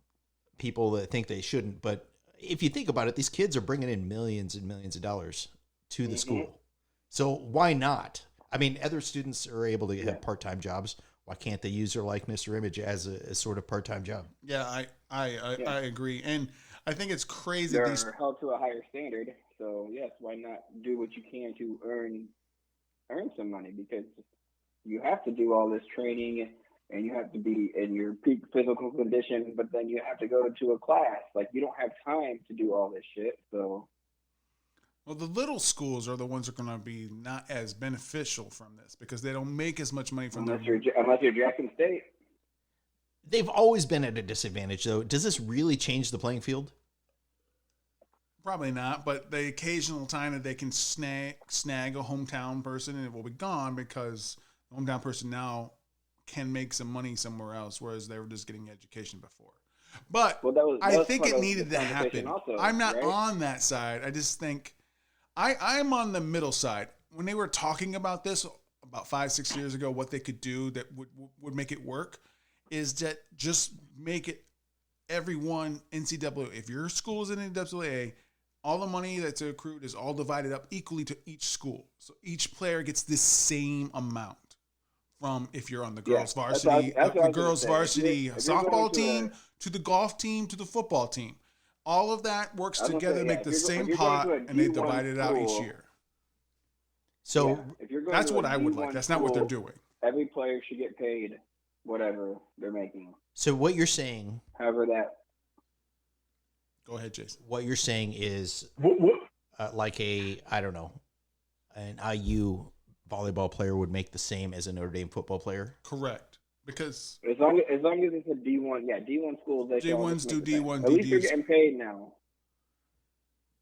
people that think they shouldn't, but if you think about it, these kids are bringing in millions and millions of dollars to the school. So why not? I mean, other students are able to have part-time jobs. Why can't they use their likeness or image as a sort of part-time job? Yeah, I agree. And I think it's crazy. They're held to a higher standard. So, yes, why not do what you can to earn some money? Because you have to do all this training and you have to be in your peak physical condition, but then you have to go to a class. Like, you don't have time to do all this shit. So, well, the little schools are the ones that are going to be not as beneficial from this because they don't make as much money from unless you're Jackson State. They've always been at a disadvantage, though. Does this really change the playing field? Probably not, but the occasional time that they can snag a hometown person and it will be gone because the hometown person now can make some money somewhere else, whereas they were just getting education before. But I think it needed to happen. Also, I'm not on that side. I just think I'm on the middle side. When they were talking about this about 5-6 years ago, what they could do that would make it work is that just make it everyone NCAA. If your school is in NCAA, all the money that's accrued is all divided up equally to each school. So each player gets the same amount. From if you're on the girls varsity, the girls varsity softball team to the golf team to the football team, all of that works together to make the same pot, and they divide it out each year. So that's what I would like. That's not what they're doing. Every player should get paid whatever they're making. So what you're saying, however that. Go ahead, Jason. What you're saying is like an IU volleyball player would make the same as a Notre Dame football player? Correct. Because as long as it's a D1, D1 schools, they D1s do D1, at least you're getting paid now.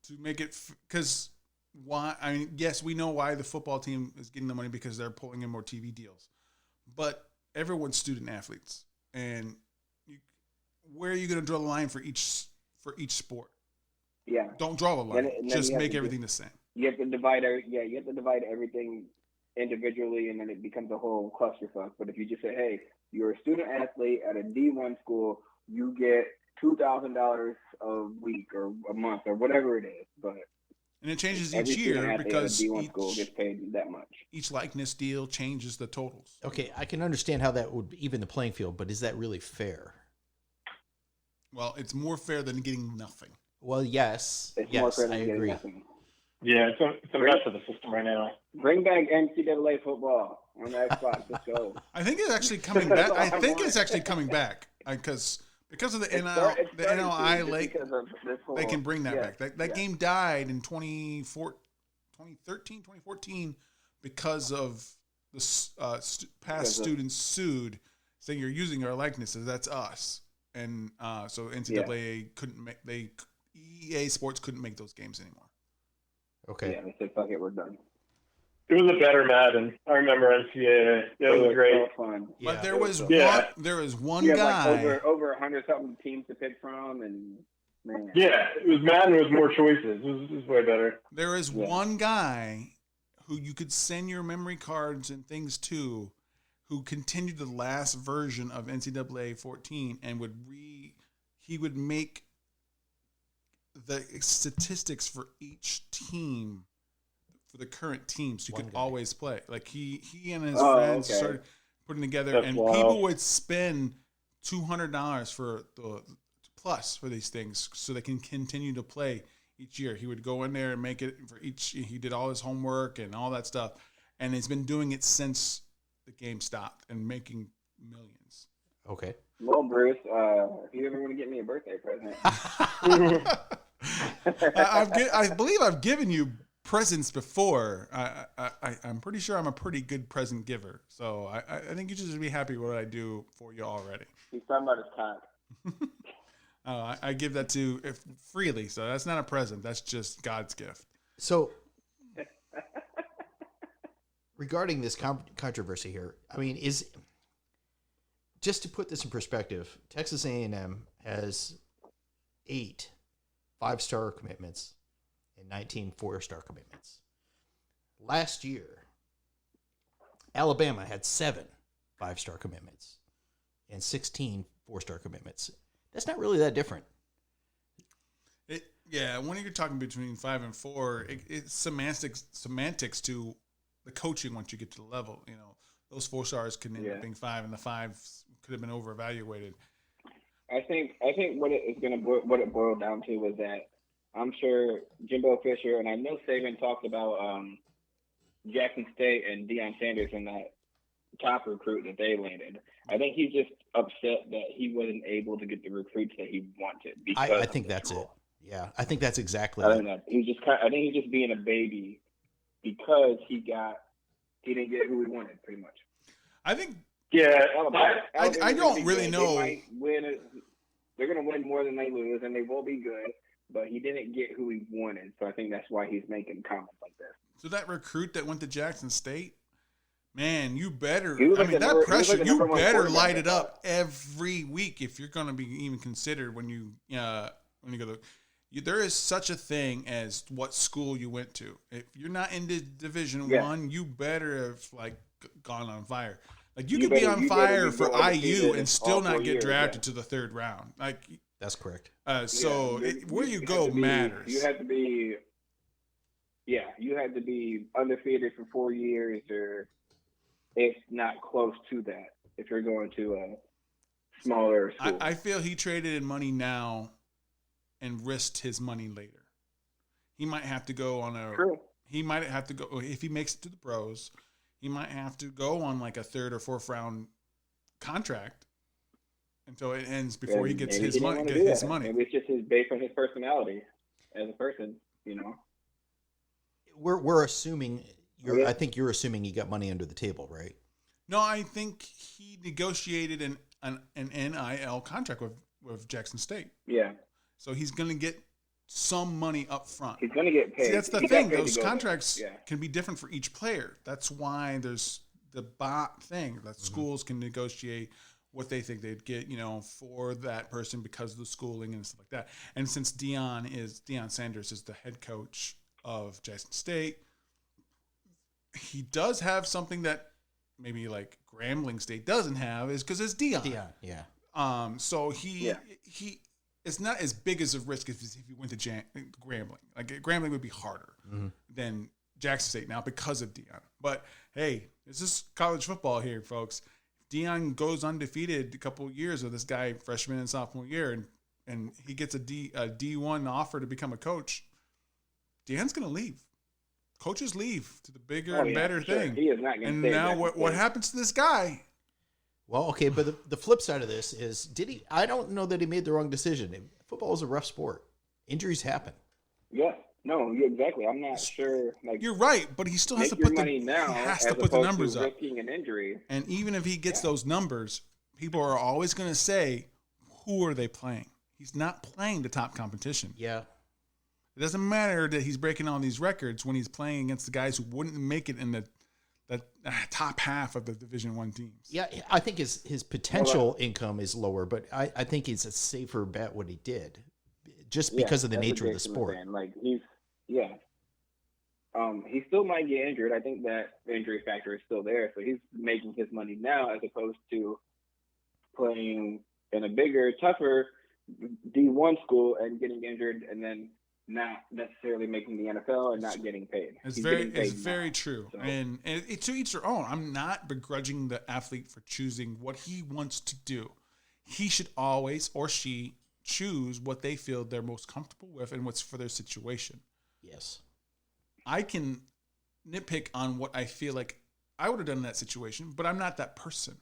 To make it, because why? I mean, yes, we know why the football team is getting the money because they're pulling in more TV deals, but everyone's student athletes, and where are you going to draw the line for each sport? Yeah, don't draw the line. Just make everything the same. You have to divide. You have to divide everything individually, and then it becomes a whole clusterfuck. But if you just say, hey, you're a student athlete at a D1 school, you get $2,000 a week or a month or whatever it is. And it changes each year because D1 school gets paid that much. Each likeness deal changes the totals. Okay, I can understand how that would even the playing field, but is that really fair? Well, it's more fair than getting nothing. Well, yes. More fair than getting nothing. Yeah, it's a mess of the system right now. Bring back NCAA football on the Xbox. Let's go. I think it's actually coming back. Because of the NIL, they can bring that back. That game died in 2014 because of the past students sued, saying you're using our likenesses. That's us, and so NCAA EA Sports couldn't make those games anymore. Okay. Yeah, they said, fuck it, we're done. It was a better Madden. I remember NCAA. It was great. So fun. But there was one guy. Like over 100-something teams to pick from, and man. Yeah, it was Madden with more choices. It was way better. There is one guy who you could send your memory cards and things to, who continued the last version of NCAA 14 and he would make the statistics for each team, for the current team, so you could always play. Like he and his friends started putting together, That's and wild. people would spend $200 for the plus for these things so they can continue to play each year. He would go in there and make it for each. He did all his homework and all that stuff, and he's been doing it since the game stopped and making millions. Okay. Well, Bruce, if you ever want to get me a birthday present, I believe I've given you presents before. I'm pretty sure I'm a pretty good present giver. So I think you should be happy with what I do for you already. he's talking about his cock. I give that to freely, so that's not a present. That's just God's gift. So, regarding this controversy here, I mean, just to put this in perspective, Texas A&M has 8 5-star commitments and 19 4-star commitments. Last year, Alabama had 7 5-star commitments and 16 4-star commitments. That's not really that different. When you're talking between 5 and 4, it's semantics to the coaching once you get to the level. You know, those 4 stars can end up being 5, and the 5 could have been over evaluated. I think what it boiled down to was that I'm sure Jimbo Fisher, and I know Saban talked about Jackson State and Deion Sanders in that top recruit that they landed. I think he's just upset that he wasn't able to get the recruits that he wanted. I think that's it. Yeah, I think that's exactly I it. think he's just being a baby because he didn't get who he wanted, pretty much. I think. Yeah, I don't really know. They're going to win more than they lose, and they will be good. But he didn't get who he wanted, so I think that's why he's making comments like this. So that recruit that went to Jackson State, man, you better. That pressure, you better light it up every week if you're going to be even considered when you go to. There is such a thing as what school you went to. If you're not in Division One, you better have gone on fire. Like you could be on fire for IU and still not get drafted to the 3rd round. Like that's correct. Where you go matters. You have to be. Yeah, you had to be undefeated for 4 years, or if not close to that, if you're going to a smaller school. I feel he traded in money now and risked his money later. He might have to go on a. True. He might have to go if he makes it to the pros. He might have to go on like a 3rd or 4th round contract until it ends before he gets his money. Maybe it's just based on his personality as a person, you know. We're assuming I think you're assuming he got money under the table, right? No, I think he negotiated an NIL contract with Jackson State. Yeah. So he's going to get some money up front. He's going to get paid. See, that's the thing. Those contracts can be different for each player. That's why there's the bot thing that schools can negotiate what they think they'd get, for that person because of the schooling and stuff like that. And since Deion Sanders is the head coach of Jackson State, he does have something that maybe like Grambling State doesn't have, is because it's Deion. Yeah. So he it's not as big as a risk if he went to Grambling. Like Grambling would be harder than Jackson State now because of Deion. But hey, this is college football here, folks. If Deion goes undefeated a couple of years with this guy freshman and sophomore year, and he gets a D1 offer to become a coach, Deion's going to leave. Coaches leave to the bigger and better thing. He is not going to. And now what happens to this guy? Well, okay, but the flip side of this is, I don't know that he made the wrong decision. Football is a rough sport. Injuries happen. Yeah, no, exactly. I'm not sure. Like, you're right, but he still has to put the numbers up. Risking an injury. And even if he gets those numbers, people are always going to say, "Who are they playing?" He's not playing the top competition. Yeah. It doesn't matter that he's breaking all these records when he's playing against the guys who wouldn't make it in the top half of the Division I teams. Yeah, I think his potential income is lower, but I think it's a safer bet what he did, just because of the nature of the sport. Like he still might get injured. I think that the injury factor is still there. So he's making his money now as opposed to playing in a bigger, tougher D1 school and getting injured and then not necessarily making the NFL and not getting paid. It's very true. So. And it's to each their own. I'm not begrudging the athlete for choosing what he wants to do. He should always, or she, choose what they feel they're most comfortable with and what's for their situation. Yes. I can nitpick on what I feel like I would have done in that situation, but I'm not that person.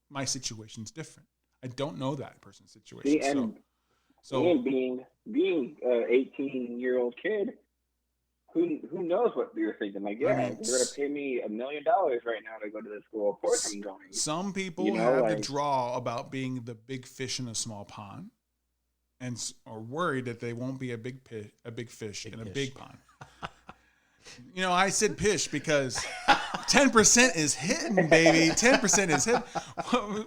My situation's different. I don't know that person's situation. See, and being an 18-year-old kid, who knows what you're thinking? Like, yeah, they're gonna pay me $1 million right now to go to this school. Of course, I'm going. Some people have the draw about being the big fish in a small pond, and are worried that they won't be a big fish in a big pond. I said pish because 10% is hitting, baby. 10% is hitting.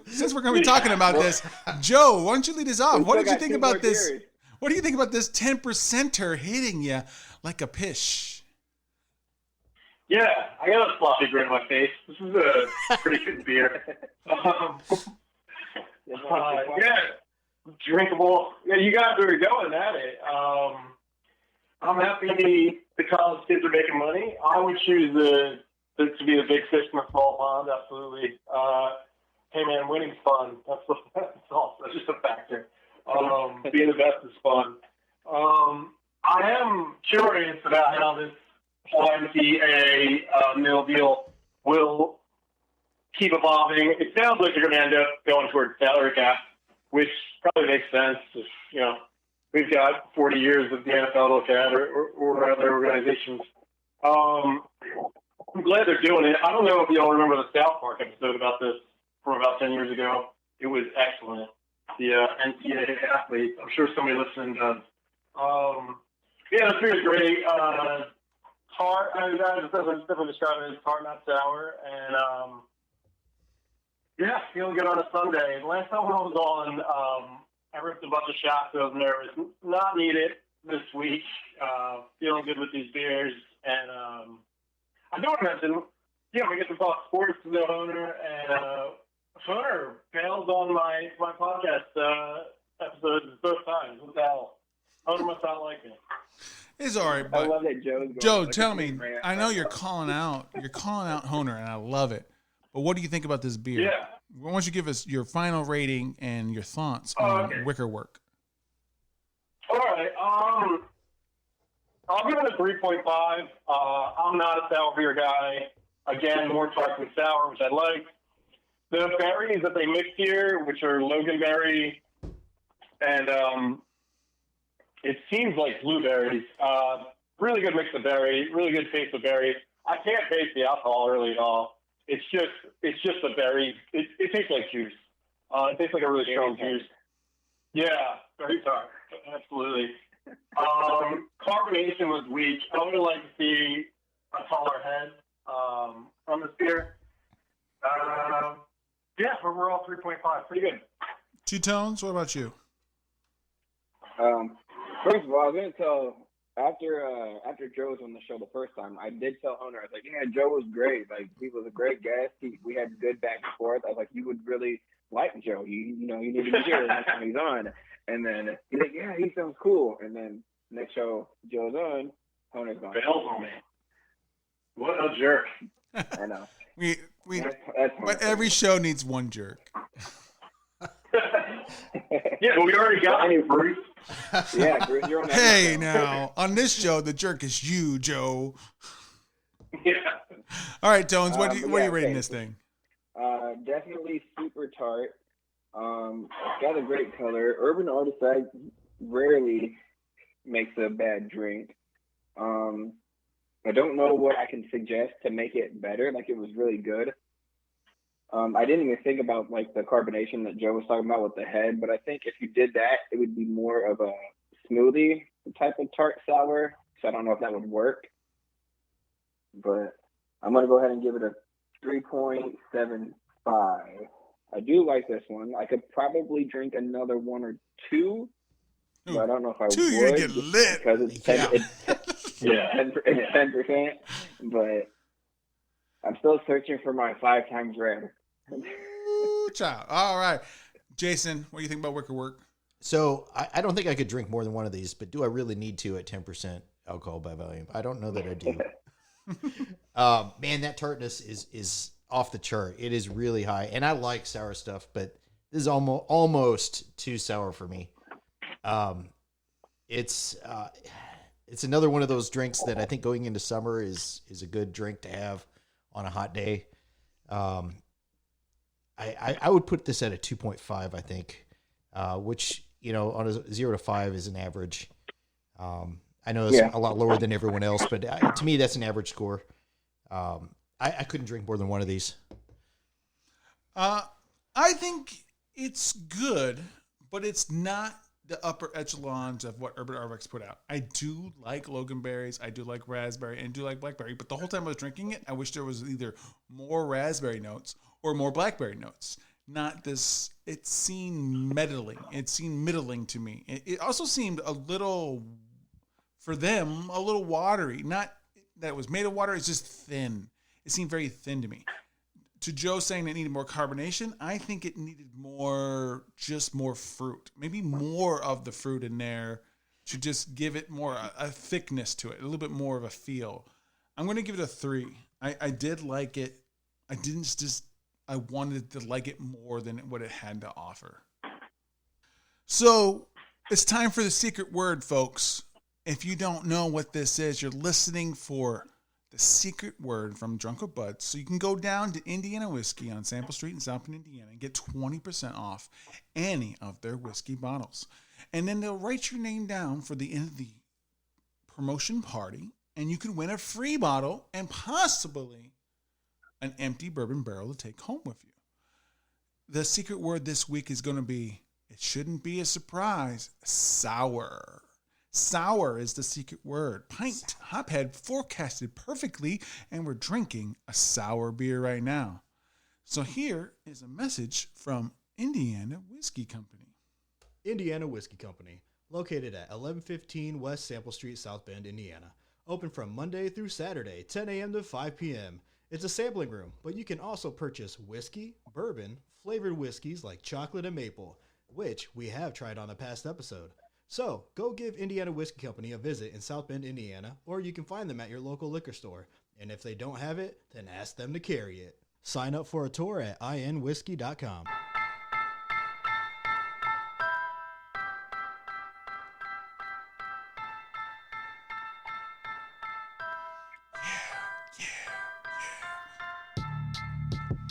Since we're going to be talking about this, Joe, why don't you lead us off? What did you think about this? Years. What do you think about this 10%er hitting you like a pish? Yeah, I got a sloppy grin on my face. This is a pretty good beer. Yeah, drinkable. Yeah, you guys are going at it. I'm happy the college kids are making money. I would choose to be the big fish in the small pond. Absolutely. Hey man, winning's fun. That's all. That's just a factor. Being the best is fun. I am curious about how this YMCA nil deal will keep evolving. It sounds like they're going to end up going towards salary cap, which probably makes sense. If, we've got 40 years of the NFL to look at, or other organizations. I'm glad they're doing it. I don't know if y'all remember the South Park episode about this from about 10 years ago. It was excellent. The NCAA athletes. I'm sure somebody listening does. Yeah, this beer is great. Tart. I was definitely describing it as tart, not sour. And yeah, feeling good on a Sunday. Last time I was on, I ripped a bunch of shots. I was nervous. Not needed this week. Feeling good with these beers. And I do want to mention, we get to talk sports to the owner. And Hunter bailed on my podcast episodes both times. What the hell? Hunter must not like me. It's all right, but I love that Joe, tell me. I know you're calling out Hunter, and I love it. But what do you think about this beer? Yeah. Why don't you give us your final rating and your thoughts on Wicker Work? All right. I'll give it a 3.5. I'm not a sour beer guy. Again, more tart than sour, which I like. The berries that they mixed here, which are loganberry, and it seems like blueberries. Really good mix of berry. Really good taste of berry. I can't taste the alcohol really at all. It's just a berry. It tastes like juice. It tastes like a really strong juice. Yeah, very tart. Absolutely. Carbonation was weak. I would like to see a taller head from this beer. Yeah, overall 3.5. Pretty good. Two Tones, what about you? First of all, I was going to tell, after Joe was on the show the first time, I did tell Hunter, I was like, yeah, Joe was great. Like, he was a great guest. We had good back and forth. I was like, you would really like Joe. You need to be here next time he's on. And then he's like, yeah, he sounds cool. And then next show Joe's on, Hunter's gone. Bails on me. What a jerk. I know. But every show needs one jerk. Yeah, but we already got any Bruce. Yeah, Bruce, you're on that. Hey, now, on this show, the jerk is you, Joe. Yeah. All right, Tones, what are you rating this thing? Definitely super tart. It's got a great color. Urban Artifact rarely makes a bad drink. I don't know what I can suggest to make it better. Like, it was really good. I didn't even think about like the carbonation that Joe was talking about with the head, but I think if you did that, it would be more of a smoothie type of tart sour. So I don't know if that would work, but I'm going to go ahead and give it a 3.75. I do like this one. I could probably drink another one or two, but I don't know if I would. You're going to get lit. Because Yeah. 10%, but I'm still searching for my 5 times red. Ooh, child. All right. Jason, what do you think about Wicker Work? So I don't think I could drink more than one of these, but do I really need to at 10% alcohol by volume? I don't know that I do. Man, that tartness is off the chart. It is really high, and I like sour stuff, but this is almost too sour for me. It's another one of those drinks that I think going into summer is a good drink to have on a hot day. I would put this at a 2.5, I think, which, on a 0 to 5 is an average. I know it's a lot lower than everyone else, but to me, that's an average score. I couldn't drink more than one of these. I think it's good, but it's not the upper echelons of what Urban Arvex put out. I do like Loganberries, I do like raspberry, and do like blackberry, but the whole time I was drinking it, I wish there was either more raspberry notes or more blackberry notes. Not this, it seemed middling. It seemed middling to me. It also seemed a little, for them, a little watery. Not that it was made of water, it's just thin. It seemed very thin to me. To Joe saying it needed more carbonation, I think it needed more fruit. Maybe more of the fruit in there to just give it more, a thickness to it, a little bit more of a feel. I'm going to give it a 3. I did like it. I wanted to like it more than what it had to offer. So it's time for the secret word, folks. If you don't know what this is, you're listening for the secret word from Drunk with Bud. So you can go down to Indiana Whiskey on Sample Street in South Bend, Indiana, and get 20% off any of their whiskey bottles. And then they'll write your name down for the end of the promotion party, and you can win a free bottle and possibly an empty bourbon barrel to take home with you. The secret word this week is going to be, it shouldn't be a surprise, sour. Sour is the secret word. Pint Hophead forecasted perfectly, and we're drinking a sour beer right now. So here is a message from Indiana Whiskey Company. Indiana Whiskey Company, located at 1115 West Sample Street, South Bend, Indiana. Open from Monday through Saturday, 10 a.m. to 5 p.m. It's a sampling room, but you can also purchase whiskey, bourbon, flavored whiskeys like chocolate and maple, which we have tried on a past episode. So, go give Indiana Whiskey Company a visit in South Bend, Indiana, or you can find them at your local liquor store. And if they don't have it, then ask them to carry it. Sign up for a tour at inwhiskey.com.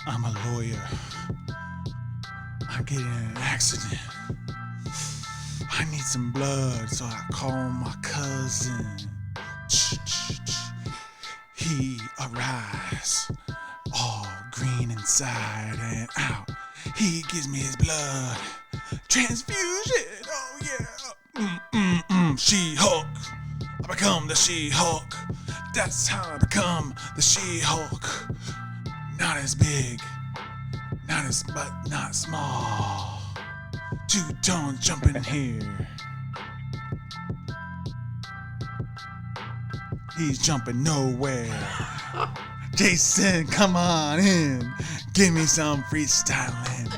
I'm a lawyer. I'm getting in an accident. I need some blood, so I call my cousin. He arrives, all green inside and out. He gives me his blood. Transfusion, oh yeah. She-Hulk. I become the She-Hulk. That's how I become the She-Hulk. Not as big, but not small. 2-tone jumping here. He's jumping nowhere. Jason, come on in. Give me some freestyling.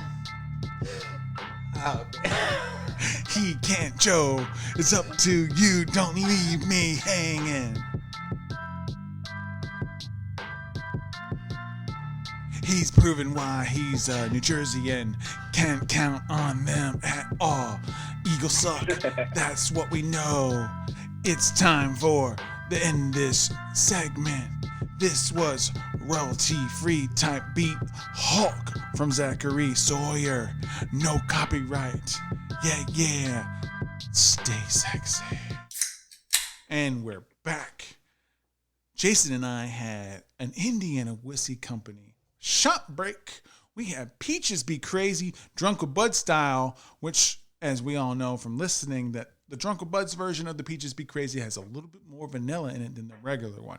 He can't, Joe. It's up to you. Don't leave me hanging. He's proven why he's a New Jerseyan. Can't count on them at all. Eagles suck. That's what we know. It's time for the end this segment. This was royalty-free type beat Hulk from Zachary Sawyer. No copyright. Yeah. Stay sexy. And we're back. Jason and I had an Indiana Whiskey Company shop break. We had Peaches Be Crazy, Drunk with Bud style, which, as we all know from listening, that the Drunk with Bud's version of the Peaches Be Crazy has a little bit more vanilla in it than the regular one.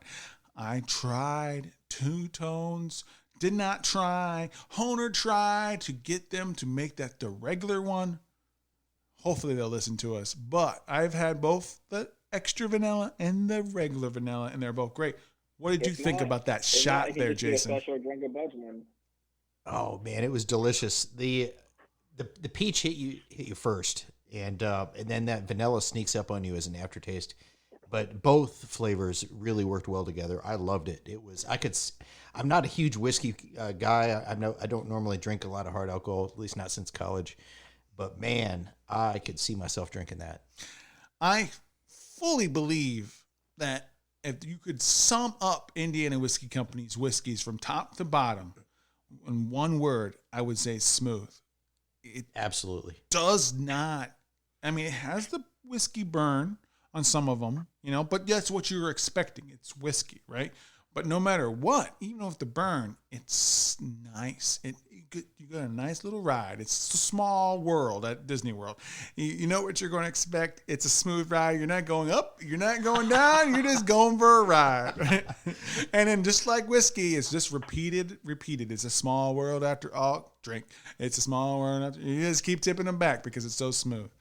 I tried 2 tones, did not try. Honer tried to get them to make that the regular one. Hopefully they'll listen to us. But I've had both the extra vanilla and the regular vanilla, and they're both great. What did you think about that shot there, Jason? Oh man, it was delicious. The peach hit you first, and then that vanilla sneaks up on you as an aftertaste. But both flavors really worked well together. I loved it. I'm not a huge whiskey guy. I don't normally drink a lot of hard alcohol, at least not since college. But man, I could see myself drinking that. I fully believe that if you could sum up Indiana Whiskey Company's whiskeys from top to bottom in one word, I would say smooth. It absolutely does not. I mean, it has the whiskey burn on some of them, but that's what you're expecting. It's whiskey, right? But no matter what, even with the burn, it's nice. You got a nice little ride. It's a small world at Disney World. You know what you're going to expect. It's a smooth ride. You're not going up. You're not going down. You're just going for a ride. And then just like whiskey, it's just repeated. It's a small world after all. Drink. It's a small world after. You just keep tipping them back because it's so smooth.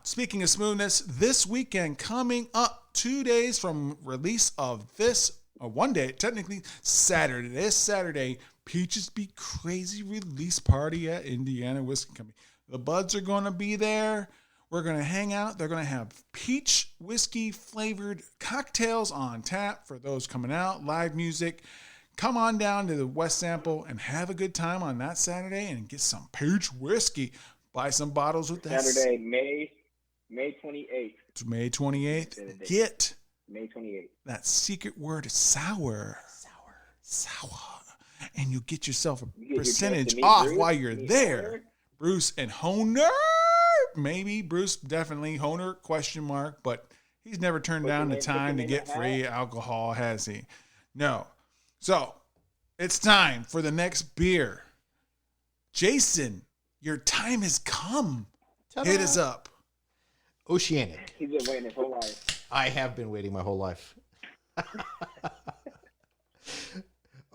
Speaking of smoothness, this weekend coming up 2 days from release of this, or 1 day, technically Saturday. This Saturday, Peaches Be Crazy release party at Indiana Whiskey Company. The buds are going to be there. We're going to hang out. They're going to have peach whiskey flavored cocktails on tap for those coming out. Live music. Come on down to the West Sample and have a good time on that Saturday and get some peach whiskey. Buy some bottles with that. Saturday, May 28th. It's May 28th. Get May 28th. That secret word is sour. And you get yourself a percentage off Bruce, while you're there. Honer? Bruce and Honer. Maybe Bruce, definitely. Honer, question mark. But he's never turned down the time to get free alcohol, has he? No. So, it's time for the next beer. Jason, your time has come. Ta-da. Hit us up. Oceanic. He's been waiting his whole life. I have been waiting my whole life.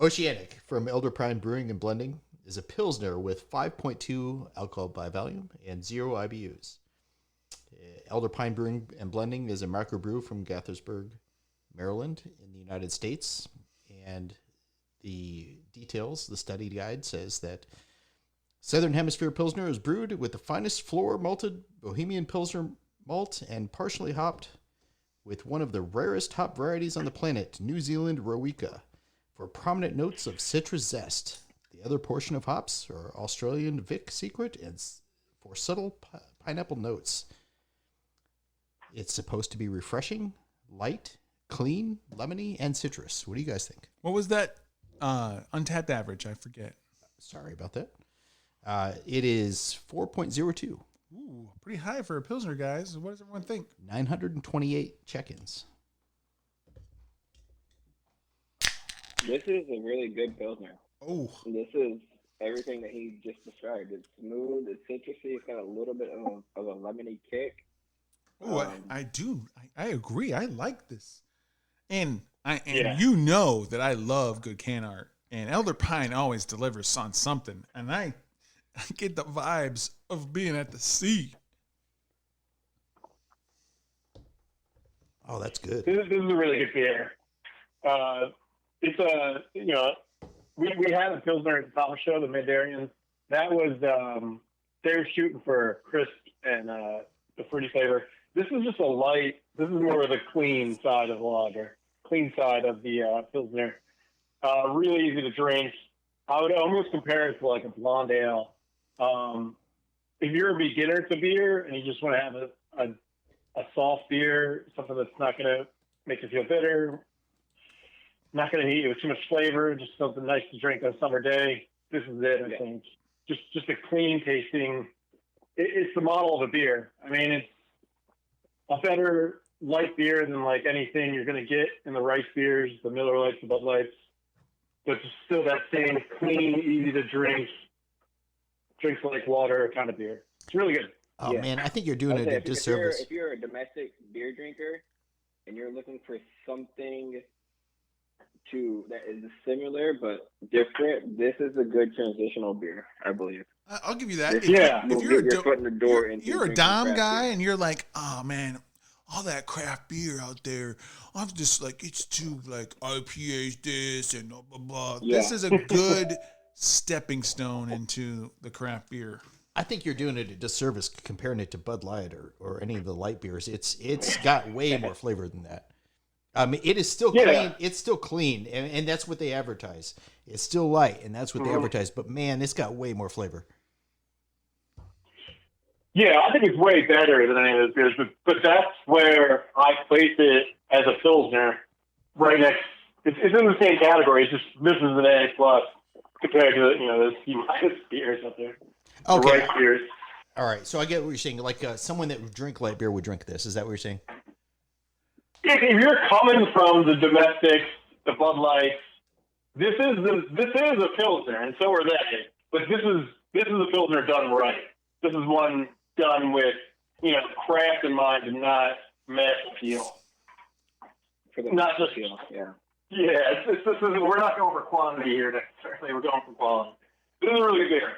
Oceanic from Elder Pine Brewing and Blending is a Pilsner with 5.2 alcohol by volume and 0 IBUs. Elder Pine Brewing and Blending is a microbrew from Gaithersburg, Maryland in the United States. And the details, the study guide says that Southern Hemisphere Pilsner is brewed with the finest floor malted Bohemian Pilsner malt and partially hopped with one of the rarest hop varieties on the planet, New Zealand Rowica, for prominent notes of citrus zest. The other portion of hops are Australian Vic Secret and for subtle pineapple notes. It's supposed to be refreshing, light, clean, lemony, and citrus. What do you guys think? What was that untapped average? I forget. Sorry about that. It is 4.02. Ooh, pretty high for a Pilsner, guys. What does everyone think? 928 check-ins. This is a really good Pilsner. Oh. This is everything that he just described. It's smooth, it's citrusy, it's got a little bit of a lemony kick. Oh, I do. I agree. I like this. And you know that I love good can art. And Elder Pine always delivers on something. And I get the vibes of being at the sea. Oh, that's good. This is a really good beer. It's a, we had a Pilsner at the top of the show, the Mid-Darians. That was, they were shooting for crisp and the fruity flavor. This is just a light, this is more of the clean side of the lager, clean side of the Pilsner. Really easy to drink. I would almost compare it to like a blonde ale. If you're a beginner to beer and you just want to have a soft beer, something that's not going to make you feel bitter, not going to hit you with too much flavor, just something nice to drink on a summer day, this is it, I think. Just a clean tasting. It's the model of a beer. I mean, it's a better light beer than like anything you're going to get in the Rice beers, the Miller Lights, the Bud Lights. But it's still that same clean, easy to drink, drinks like water kind of beer. It's really good. Oh man, I think you're doing it a disservice. If you're a domestic beer drinker and you're looking for something that is similar but different, this is a good transitional beer, I believe. I'll give you that. If you're a foot in the door, you're a Dom guy, and you're like, oh man, all that craft beer out there, I'm just like, it's too like IPA's this and blah, blah, blah. Yeah. This is a good stepping stone into the craft beer. I think you're doing it a disservice comparing it to Bud Light or any of the light beers. It's got way more flavor than that. I mean, it is still clean. It's still clean, and that's what they advertise. It's still light, and that's what they advertise. But man, it's got way more flavor. Yeah, I think it's way better than any of those beers, but that's where I place it as a Pilsner, right next. It's in the same category. It's just this is an A plus compared to those C- beers out there. Okay. The right beers. All right, so I get what you're saying. Like someone that would drink light beer would drink this. Is that what you're saying? If you're coming from the domestics, the Bud Lights, this is a Pilsner, and so are they. But this is a Pilsner done right. This is one done with craft in mind and not mass appeal. Not just appeal. Yeah. Yeah, we're not going for quantity here necessarily. We're going for quality. This is a really good beer.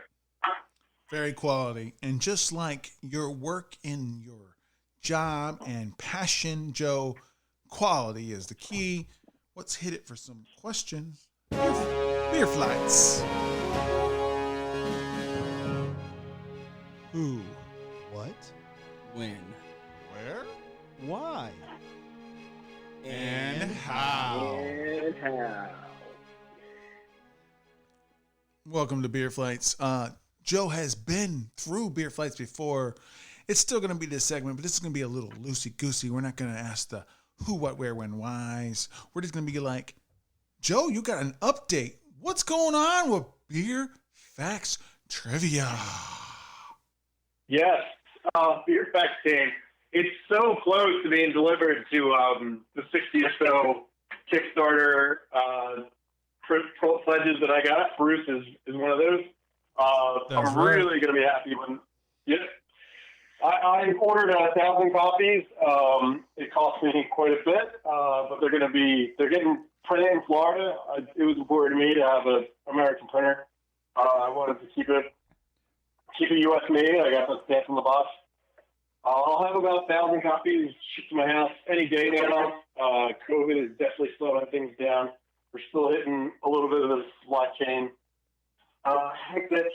Very quality. And just like your work in your job and passion, Joe, quality is the key. Let's hit it for some questions. Beer flights. Who? What? When? Where? Why? And how? And how? Welcome to Beer Flights. Joe has been through Beer Flights before. It's still going to be this segment, but this is going to be a little loosey-goosey. We're not going to ask the who, what, where, when, whys. We're just going to be like, Joe, you got an update. What's going on with Beer Facts Trivia? Yes, Beer Facts team. It's so close to being delivered to the 60 or so Kickstarter pledges that I got. Bruce is one of those. I'm really going to be happy when. Yeah, I ordered 1,000 copies. It cost me quite a bit, but they're getting printed in Florida. It was important to me to have an American printer. I wanted to keep it U.S. made. I got the stamp on the box. I'll have about 1,000 copies shipped to my house any day now. COVID is definitely slowing things down. We're still hitting a little bit of the supply chain hectic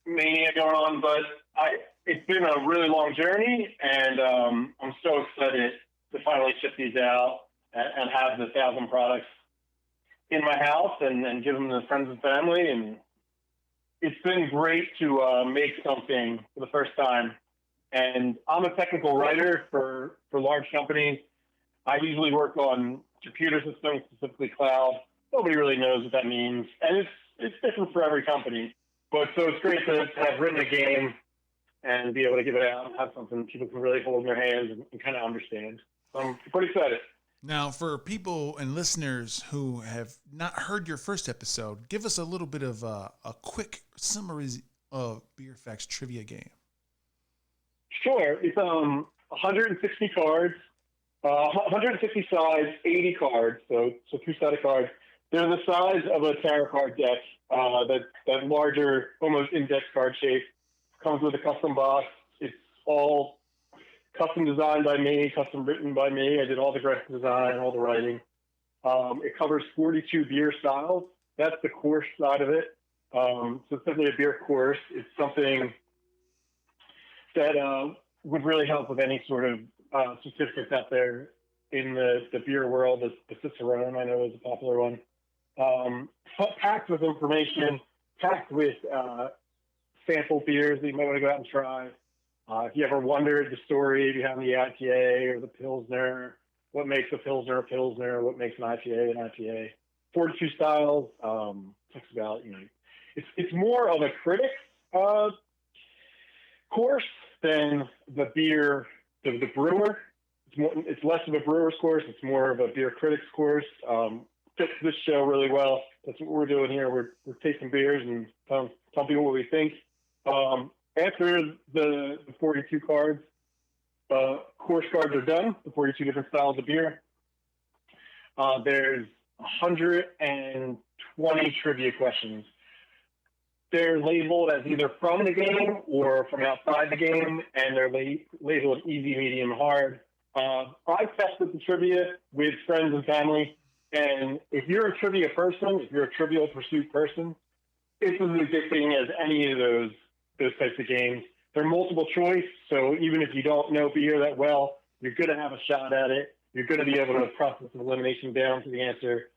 mania going on, but it's been a really long journey, and I'm so excited to finally ship these out and have the 1,000 products in my house and give them to friends and family. And it's been great to make something for the first time. And I'm a technical writer for large companies. I usually work on computer systems, specifically cloud. Nobody really knows what that means. And it's different for every company. But so it's great to have written a game and be able to give it out and have something people can really hold in their hands and kind of understand. So I'm pretty excited. Now, for people and listeners who have not heard your first episode, give us a little bit of a quick summary of Beer Facts Trivia game. Sure. It's 160 cards, 160 sides, 80 cards, so two-sided cards. They're the size of a tarot card deck, that larger, almost index card shape. Comes with a custom box. It's all custom designed by me, custom written by me. I did all the graphic design, all the writing. It covers 42 beer styles. That's the course side of it. So it's definitely a beer course. It's something that would really help with any sort of certificates out there in the beer world. The Cicerone, I know, is a popular one. Packed with information, packed with sample beers that you might want to go out and try. If you ever wondered the story behind the IPA or the Pilsner, what makes a Pilsner, what makes an IPA an IPA. 42 styles, talks about, it's more of a critic course than the beer, the brewer. It's less of a brewer's course. It's more of a beer critic's course. Fits this show really well. That's what we're doing here. We're tasting beers and telling people what we think. After the 42 cards, course cards are done, the 42 different styles of beer. There's 120 trivia questions. they're labeled as either from the game or from outside the game, and they're labeled easy, medium, hard. I've tested the trivia with friends and family, and if you're a trivia person, if you're a Trivial Pursuit person, it's as addicting as any of those types of games. They're multiple choice, so even if you don't know beer that well, you're going to have a shot at it. You're going to be able to process of elimination down to the answer.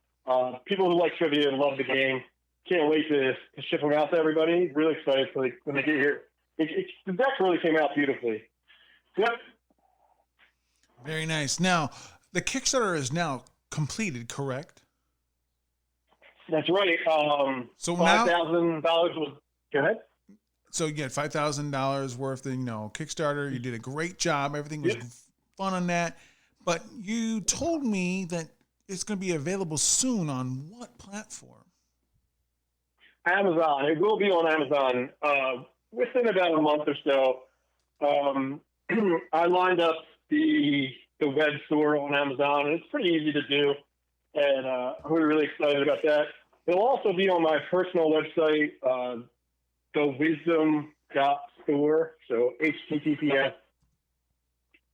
People who like trivia and love the game, can't wait to ship them out to everybody. Really excited for when they get here. The deck really came out beautifully. Yep. Very nice. Now, the Kickstarter is now completed, correct? That's right. So $5,000 was. Go ahead. So you get $5,000 worth of Kickstarter. You did a great job. Everything was fun on that. But you told me that it's going to be available soon on what platform? Amazon. It will be on Amazon within about a month or so. I lined up the web store on Amazon, and it's pretty easy to do. And we're really excited about that. It'll also be on my personal website, thewisdom.store. So https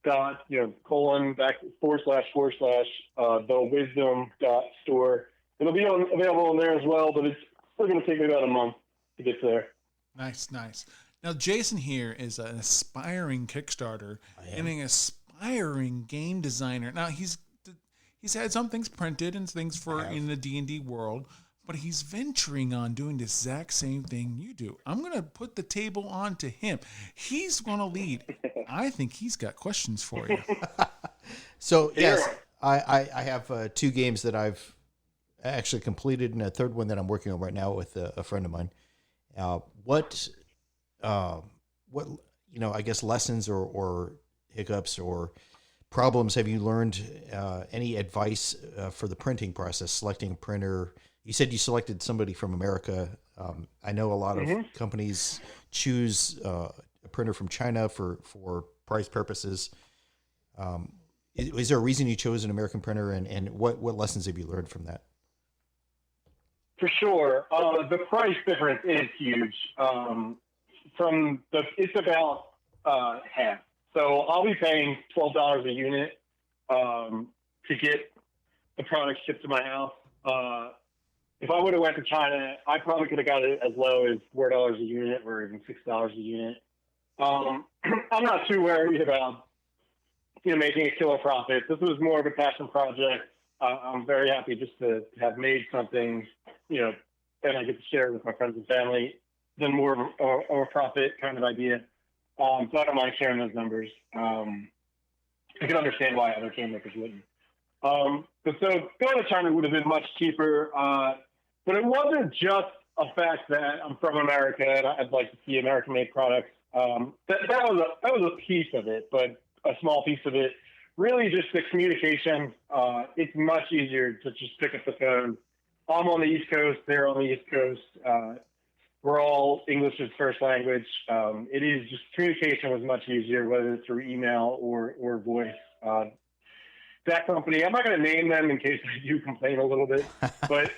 //thewisdom.store. It'll be available on there as well, but it's still going to take me about a month to get there. Nice. Now, Jason here is an aspiring Kickstarter and an aspiring game designer. Now, he's had some things printed and things in the D&D world, but he's venturing on doing the exact same thing you do. I'm going to put the table on to him. He's going to lead. I think he's got questions for you. So, yes, I have 2 games that I've actually completed and a third one that I'm working on right now with a friend of mine. What I guess lessons or hiccups or problems have you learned? Any advice for the printing process, selecting a printer? You said you selected somebody from America. I know a lot of companies choose a printer from China for price purposes. Is there a reason you chose an American printer, and what lessons have you learned from that? For sure. The price difference is huge. It's about half. So I'll be paying $12 a unit to get the product shipped to my house. If I would have went to China, I probably could have got it as low as $4 a unit or even $6 a unit. I'm not too worried about making a killer profit. This was more of a passion project. I'm very happy just to have made something, and I get to share it with my friends and family, than more of a profit kind of idea. So I don't mind sharing those numbers. I can understand why other game makers wouldn't. But so going to China would have been much cheaper. But it wasn't just a fact that I'm from America and I'd like to see American-made products. That was a piece of it, but a small piece of it. Really just the communication. It's much easier to just pick up the phone. I'm on the East Coast, they're on the East Coast. We're all English as first language. It is just communication was much easier, whether it's through email or voice. That company, I'm not going to name them in case I do complain a little bit, but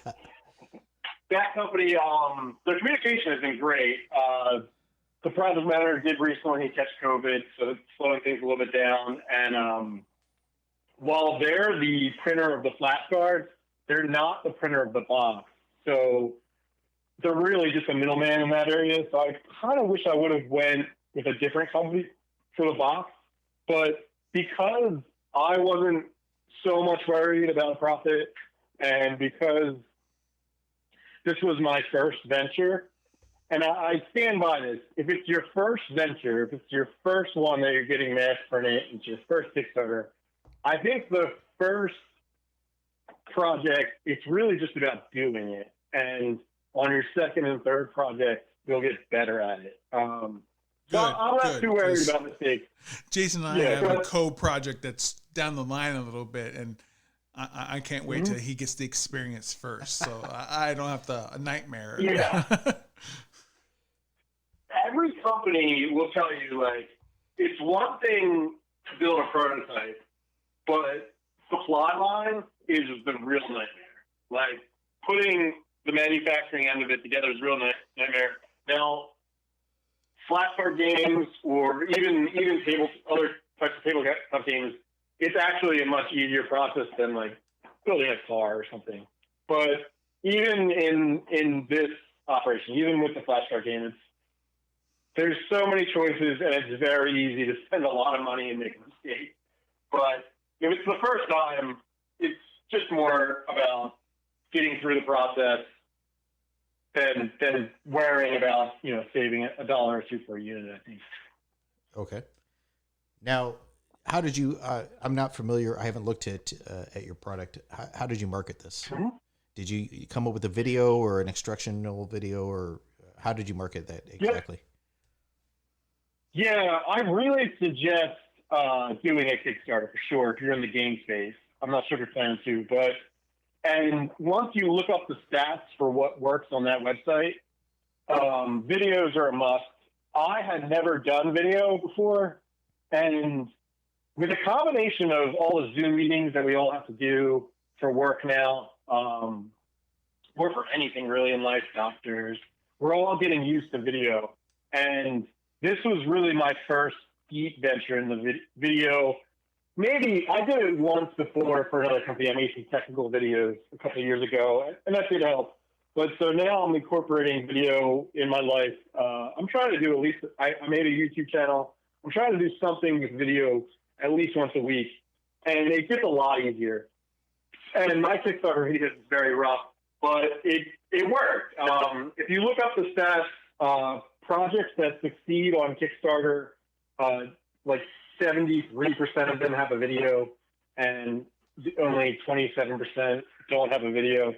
that company, their communication has been great. The project manager did recently catch COVID, so it's slowing things a little bit down. And while they're the printer of the flashcards, they're not the printer of the box. So they're really just a middleman in that area. So I kind of wish I would have went with a different company for the box. But because I wasn't so much worried about profit, and because this was my first venture, and I stand by this. If it's your first venture, if it's your first one that you're getting mass printed, it's your first Kickstarter, I think the first project, it's really just about doing it. And on your second and third project, you'll get better at it. I'm not too worried about mistakes. Jason and I have a co-project that's down the line a little bit, and I can't wait till he gets the experience first, so I don't have a nightmare. Yeah. Every company will tell you, it's one thing to build a prototype, but supply line is the real nightmare. Putting the manufacturing end of it together is a real nightmare. Now, flashcard games or even other types of tabletop games, it's actually a much easier process than like building a car or something. But even in this operation, even with the flashcard game, there's so many choices, and it's very easy to spend a lot of money and make a mistake. But if it's the first time, it's just more about getting through the process than worrying about, saving $1 or $2 for a unit, I think. Okay. Now, how did you, I'm not familiar, I haven't looked at your product. How did you market this? Mm-hmm. Did you come up with a video or an instructional video, or how did you market that exactly? Yeah, I really suggest doing a Kickstarter for sure if you're in the game space. I'm not sure if you're planning to, and once you look up the stats for what works on that website, videos are a must. I had never done video before, and with a combination of all the Zoom meetings that we all have to do for work now, or for anything really in life, doctors, we're all getting used to video. And this was really my first deep venture in the video. Maybe I did it once before for another company. I made some technical videos a couple of years ago, and that did help. But so now I'm incorporating video in my life. I'm trying to do at least, I made a YouTube channel. I'm trying to do something with video at least once a week, and it gets a lot easier. And my Kickstarter video is very rough, but it worked. If you look up the stats, projects that succeed on Kickstarter, like 73% of them have a video, and only 27% don't have a video.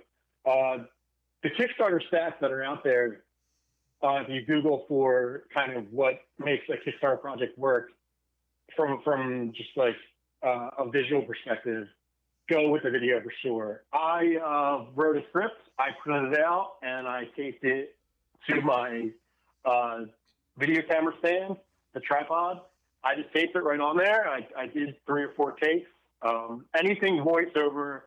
The Kickstarter stats that are out there, if you Google for kind of what makes a Kickstarter project work from just like a visual perspective, go with the video for sure. I wrote a script, I printed it out, and I taped it to my video camera stand, the tripod. I just taped it right on there. I did 3 or 4 takes. Anything voiceover,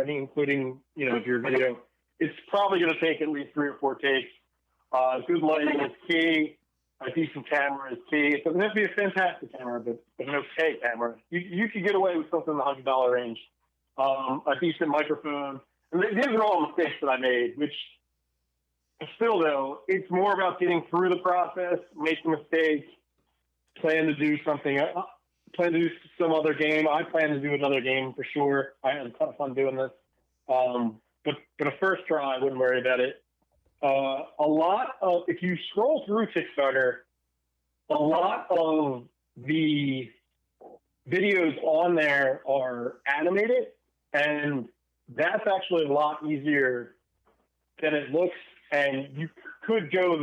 including, if your video, it's probably going to take at least 3 or 4 takes. Good lighting is key. A decent camera is key. It doesn't have to be a fantastic camera, but an okay camera. You could get away with something in the $100 range. A decent microphone. And these are all mistakes that I made, which still, though, it's more about getting through the process, making mistakes, plan to do something. Plan to do some other game. I plan to do another game for sure. I had a ton of fun doing this. But a first try, I wouldn't worry about it. If you scroll through Kickstarter, a lot of the videos on there are animated, and that's actually a lot easier than it looks. And you could go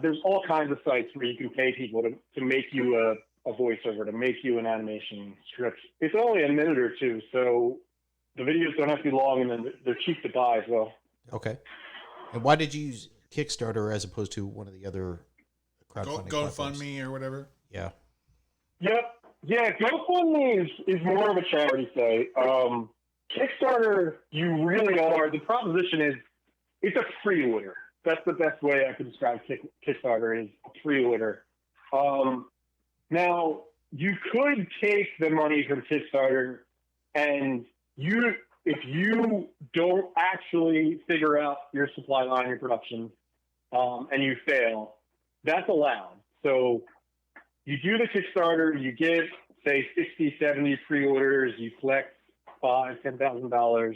there's all kinds of sites where you can pay people to make you a voiceover, to make you an animation script. It's only a minute or 2, so the videos don't have to be long, and then they're cheap to buy as well. Okay. And why did you use Kickstarter as opposed to one of the other crowdfunding GoFundMe or whatever? Yeah. Yep. Yeah, GoFundMe is more of a charity site. Kickstarter, you really are. The proposition is it's a pre-order. That's the best way I could describe Kickstarter, is a pre-order. Now, you could take the money from Kickstarter, and if you don't actually figure out your supply line, your production, and you fail, that's allowed. So you do the Kickstarter, you get, say, 60, 70 pre-orders, you collect $5,000, $10,000.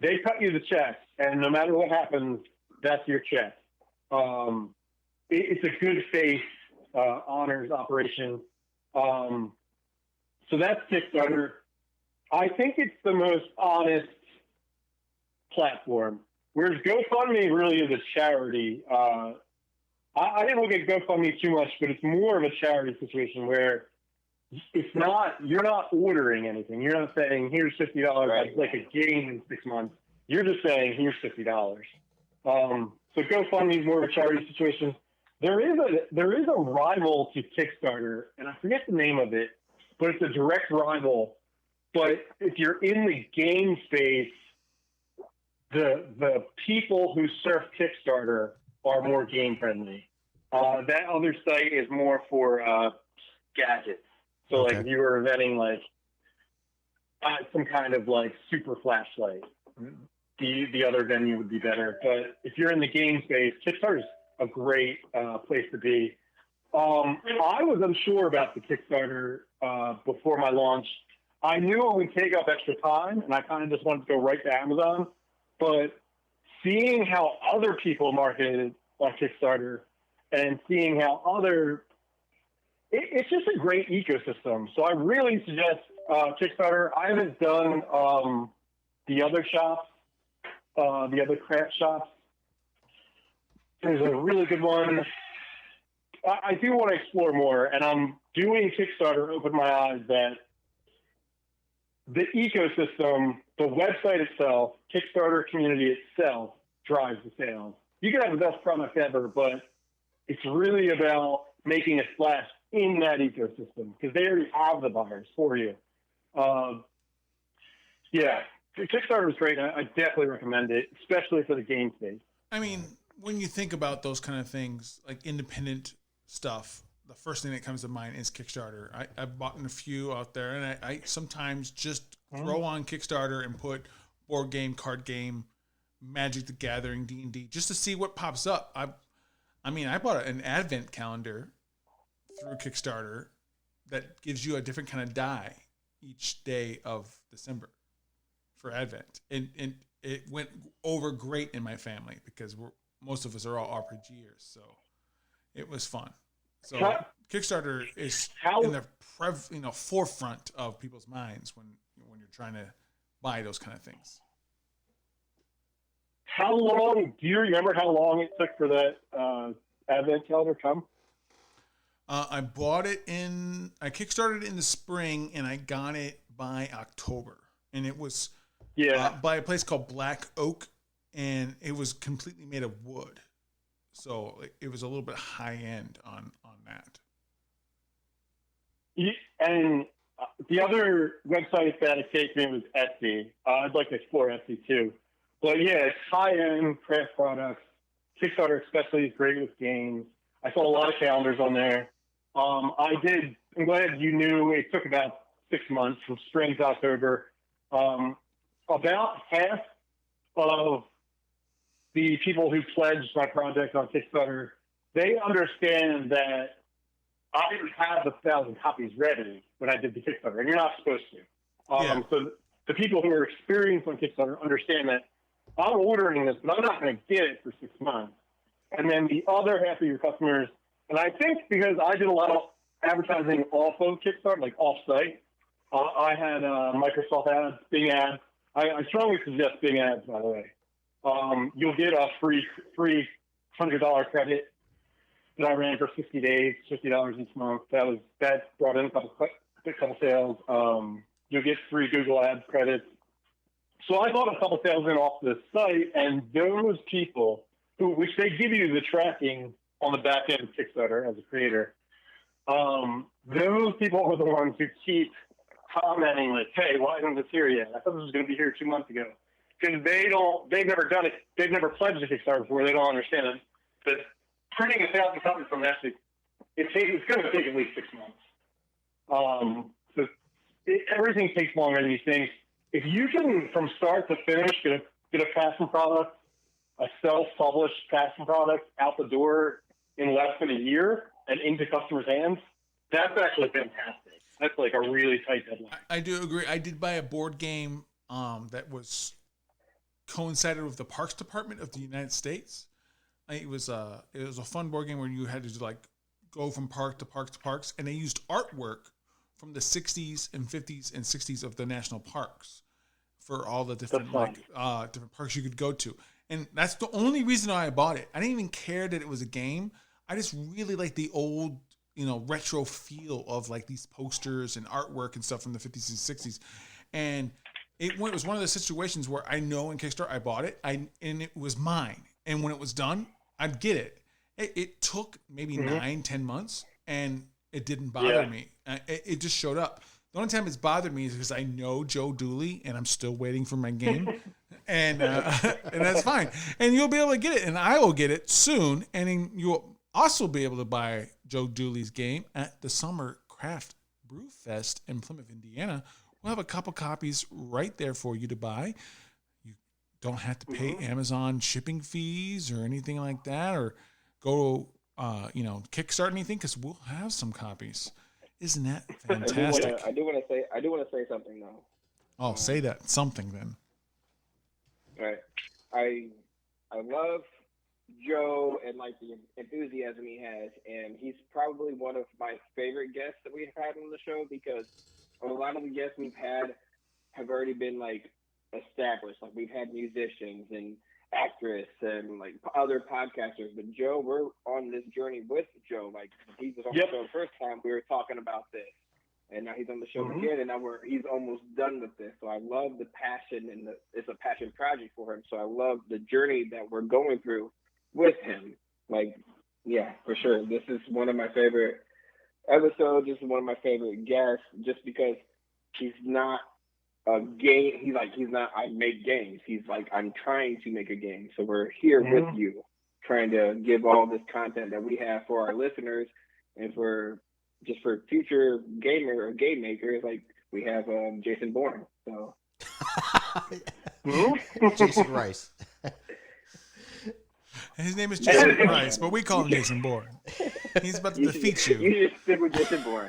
They cut you the check, and no matter what happens, that's your check. It's a good faith honors operation. So that's Kickstarter. I think it's the most honest platform, whereas GoFundMe really is a charity. I didn't look at GoFundMe too much, but it's more of a charity situation where you're not ordering anything. You're not saying, here's $50, right, like a game in 6 months. You're just saying, here's $50. So GoFundMe is more of a charity situation. There is a rival to Kickstarter, and I forget the name of it, but it's a direct rival. But if you're in the game space, the people who surf Kickstarter are more game friendly. That other site is more for gadgets. So like if you were inventing like some kind of like super flashlight, the other venue would be better. But if you're in the game space, Kickstarter's a great place to be. I was unsure about the Kickstarter before my launch. I knew it would take up extra time, and I kind of just wanted to go right to Amazon. But seeing how other people marketed on Kickstarter and seeing how it's just a great ecosystem. So I really suggest Kickstarter. I haven't done the other shops, the other craft shops. There's a really good one. I do want to explore more, and I'm doing Kickstarter opened my eyes that the ecosystem, the website itself, Kickstarter community itself drives the sales. You can have the best product ever, but it's really about making a splash in that ecosystem because they already have the buyers for you. Yeah, Kickstarter is great. I definitely recommend it, especially for the game space. I mean, when you think about those kind of things, like independent stuff, the first thing that comes to mind is Kickstarter. I've bought a few out there, and I sometimes just throw on Kickstarter and put board game, card game, Magic the Gathering, D&D, just to see what pops up. I mean, I bought an advent calendar through Kickstarter that gives you a different kind of die each day of December for Advent. And it went over great in my family because most of us are all RPGers, so it was fun. So Kickstarter is in the forefront of people's minds when you're trying to buy those kind of things. How long? Do you remember how long it took for that Advent calendar to come? I bought it I kickstarted in the spring, and I got it by October, and it was by a place called Black Oak, and it was completely made of wood. So it was a little bit high end on that. And the other website that it takes me was Etsy. I'd like to explore Etsy too. But yeah, it's high end craft products. Kickstarter especially is great with games. I saw a lot of calendars on there. I'm glad you knew it took about 6 months from spring to October. About half of the people who pledged my project on Kickstarter, they understand that I didn't have the 1,000 copies ready when I did the Kickstarter, and you're not supposed to. So the people who are experienced on Kickstarter understand that I'm ordering this, but I'm not going to get it for 6 months. And then the other half of your customers, and I think because I did a lot of advertising off of Kickstarter, like off-site, I had Microsoft ads, Bing ads. I strongly suggest Bing ads, by the way. You'll get a free $100 credit that I ran for 60 days, $50 each month. That brought in a couple sales. You'll get free Google Ads credits. So I bought a couple sales in off the site, and those people which they give you the tracking on the back end of Kickstarter as a creator, those people are the ones who keep commenting like, hey, why isn't this here yet? I thought this was going to be here 2 months ago. Because they've never done it. They've never pledged a Kickstarter before. They don't understand it. But printing 1,000 copies from Etsy, it's going to take at least 6 months. So everything takes longer than you think. If you can, from start to finish, get a passion product, a self-published passion product out the door in less than a year and into customers' hands, that's actually fantastic. That's like a really tight deadline. I do agree. I did buy a board game that coincided with the Parks Department of the United States. It was a fun board game where you had to like go from park to park to parks, and they used artwork from the 60s and 50s and 60s of the national parks for all the different different parks you could go to. And that's the only reason I bought it. I didn't even care that it was a game. I just really like the old, retro feel of like these posters and artwork and stuff from the 50s and 60s. And it was one of those situations where I know in Kickstarter I bought it, and it was mine. And when it was done, I'd get it. It took maybe 9-10 months, and it didn't bother me. It just showed up. The only time it's bothered me is because I know Joe Dooley, and I'm still waiting for my game. and that's fine. And you'll be able to get it, and I will get it soon. And then you'll also be able to buy Joe Dooley's game at the Summer Craft Brew Fest in Plymouth, Indiana. We'll have a couple copies right there for you to buy. You don't have to pay Amazon shipping fees or anything like that, or go Kickstart anything, because we'll have some copies. Isn't that fantastic? I do want to say something though. Oh, say that something then. Right. I love Joe and like the enthusiasm he has, and he's probably one of my favorite guests that we've had on the show, because a lot of the guests we've had have already been like established. Like we've had musicians and actress and like other podcasters, but Joe, we're on this journey with Joe. Like he was on the show the first time, we were talking about this, and now he's on the show again, and now he's almost done with this. So I love the passion, and it's a passion project for him. So I love the journey that we're going through with him. Like, yeah, for sure. This is one of my favorite episodes. This is one of my favorite guests, just because he's not a game. He's not, I make games. He's like, I'm trying to make a game. So we're here with you, trying to give all this content that we have for our listeners, and for future gamer or game makers. Like we have Jason Bourne. So Jason Rice. His name is Jason Rice, but we call him Jason Bourne. He's about to defeat you. You just stick with Jason Bourne.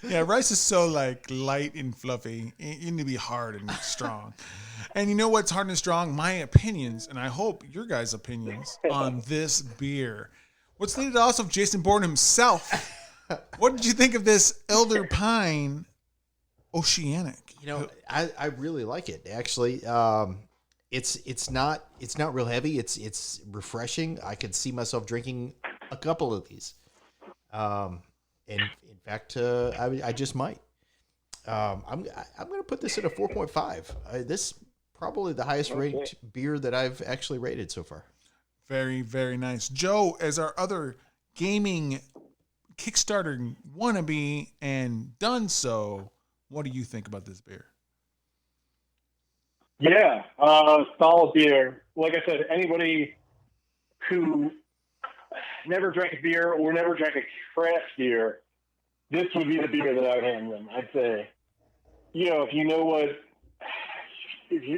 Yeah, Rice is so like light and fluffy. You need to be hard and strong. And you know what's hard and strong? My opinions, and I hope your guys' opinions on this beer. What's needed also of Jason Bourne himself. What did you think of this Elder Pine Oceanic? You know, I really like it actually. It's not real heavy. It's refreshing. I could see myself drinking a couple of these. And in fact, I just might. I'm going to put this at a 4.5. This probably the highest rated beer that I've actually rated so far. Very, very nice. Joe, as our other gaming Kickstarter wannabe and done so, what do you think about this beer? Yeah, solid beer. Like I said, anybody who never drank a beer or never drank a craft beer, this would be the beer that I would hand them. I'd say, if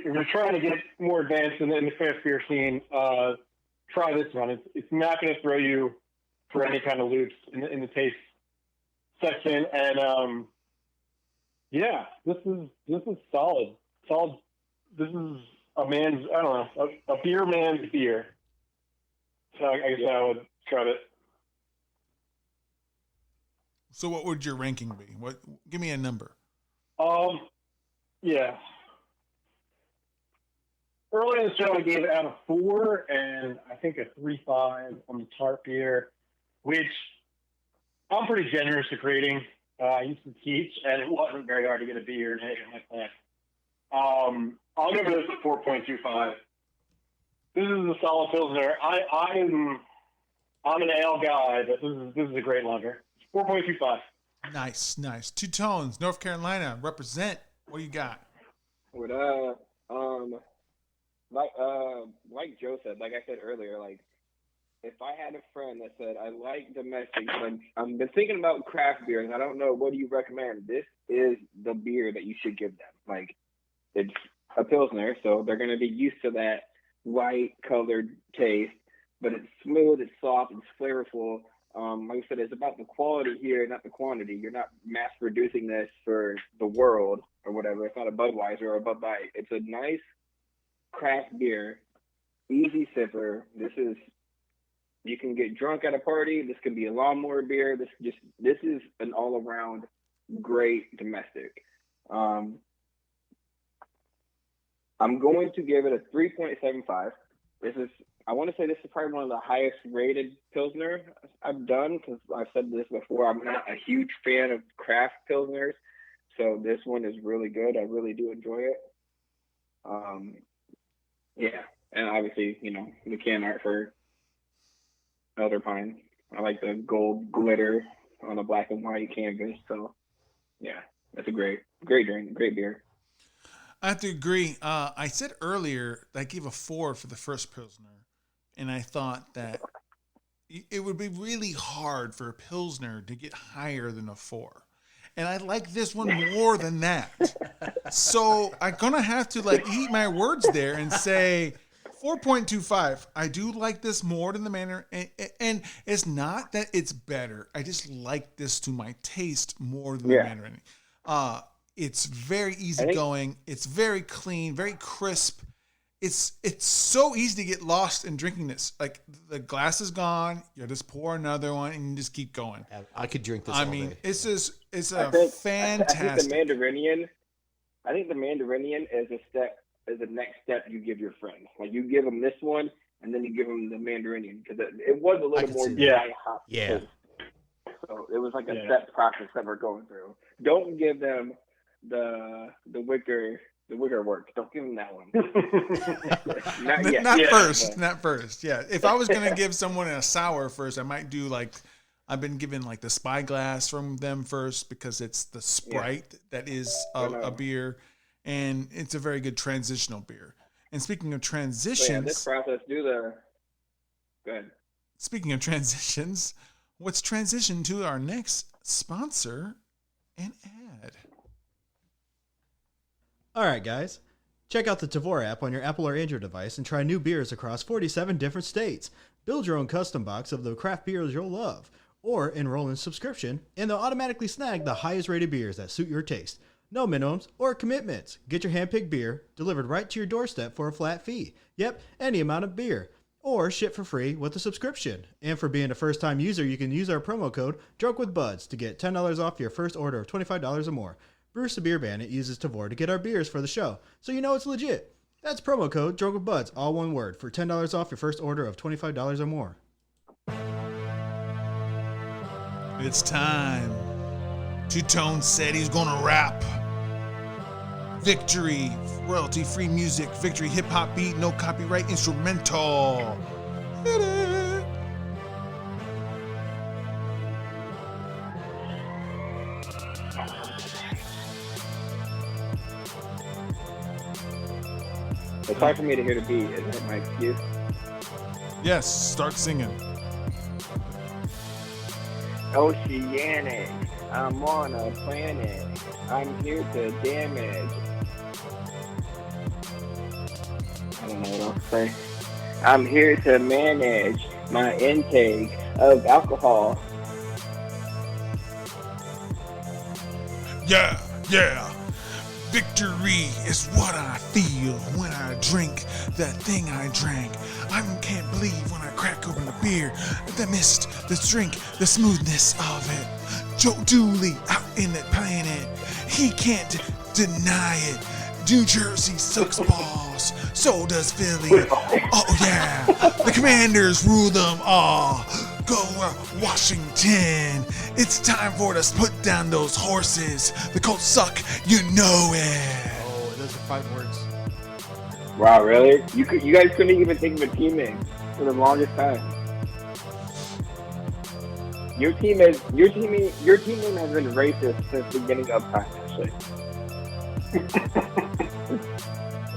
you're trying to get more advanced in the craft beer scene, try this one. It's not going to throw you for any kind of loops in the taste section. And this is solid. This is a beer man's beer. So I guess I would try it. So what would your ranking be? Give me a number. Yeah. Early in the show, I gave it out of 4, and I think a 3.5 on the tart beer, which I'm pretty generous to creating. I used to teach, and it wasn't very hard to get a beer in my class. I'll give this a 4.25. This is a solid Pilsner. I'm an ale guy, but this is a great lager. 4.25. Nice. Two Tones, North Carolina, represent. What do you got? What like Joe said, like I said earlier, like if I had a friend that said I like domestic, but I've been thinking about craft beer and I don't know, what do you recommend? This is the beer that you should give them. Like it's a Pilsner, so they're going to be used to that white colored taste, but it's smooth, it's soft, it's flavorful. Like I said, it's about the quality here, not the quantity. You're not mass producing this for the world or whatever. It's not a Budweiser or a Bud Light. It's a nice craft beer, easy sipper. You can get drunk at a party. This can be a lawnmower beer. This is an all around great domestic. I'm going to give it a 3.75. I want to say this is probably one of the highest rated Pilsner I've done, because I've said this before. I'm not a huge fan of craft Pilsners, so this one is really good. I really do enjoy it. And obviously, the can art for Elder Pine. I like the gold glitter on a black and white canvas. So, yeah, that's a great drink, great beer. I have to agree. I said earlier that I gave a 4 for the first Pilsner, and I thought that it would be really hard for a Pilsner to get higher than a 4. And I like this one more than that. So I'm going to have to eat my words there and say 4.25. I do like this more than the Mandarin. And it's not that it's better. I just like this to my taste more than the Mandarin. It's very easygoing. It's very clean, very crisp. It's so easy to get lost in drinking this. Like, the glass is gone, you just pour another one and you just keep going. I could drink this all day. It's fantastic. I think the Mandarinian is the next step you give your friend. Like, you give them this one and then you give them the Mandarinian, because it was a little more dry hop. Yeah. So it was like a step process that we're going through. Don't give them the wicker work. Don't give them that one. Not first. Yeah. If I was going to give someone a sour first, I might do I've been given the Spyglass from them first, because it's the Sprite that is a beer, and it's a very good transitional beer. And speaking of transitions, this process go ahead. Speaking of transitions, let's transition to our next sponsor and ad. All right, guys. Check out the Tavour app on your Apple or Android device and try new beers across 47 different states. Build your own custom box of the craft beers you'll love, or enroll in a subscription, and they'll automatically snag the highest rated beers that suit your taste. No minimums or commitments. Get your hand-picked beer delivered right to your doorstep for a flat fee. Yep, any amount of beer. Or ship for free with a subscription. And for being a first-time user, you can use our promo code DRUNKWITHBUDS to get $10 off your first order of $25 or more. Bruce the Beer Bandit uses Tavour to get our beers for the show, so you know it's legit. That's promo code DRUNKWITHBUDS, all one word, for $10 off your first order of $25 or more. It's time. Two-Tone said he's gonna rap. Victory, royalty-free music, Victory hip-hop beat, no copyright instrumental. Hit it. It's hard for me to hear the beat. Is that my excuse? Yes, start singing. Oceanic, I'm on a planet. I'm here to damage. I don't know what else to say. I'm here to manage my intake of alcohol. Yeah. Victory is what I feel when I drink that thing I drank. I can't believe when I crack open the beer, the mist, the drink, the smoothness of it. Joe Dooley out in the planet, he can't deny it. New Jersey sucks balls, so does Philly. Oh yeah, the Commanders rule them all. Go Washington. It's time for us to put down those horses. The Colts suck, you know it. Oh, those are 5 words. Wow, really? You guys couldn't even think of a team name for the longest time. Your team name has been racist since the beginning of time, actually.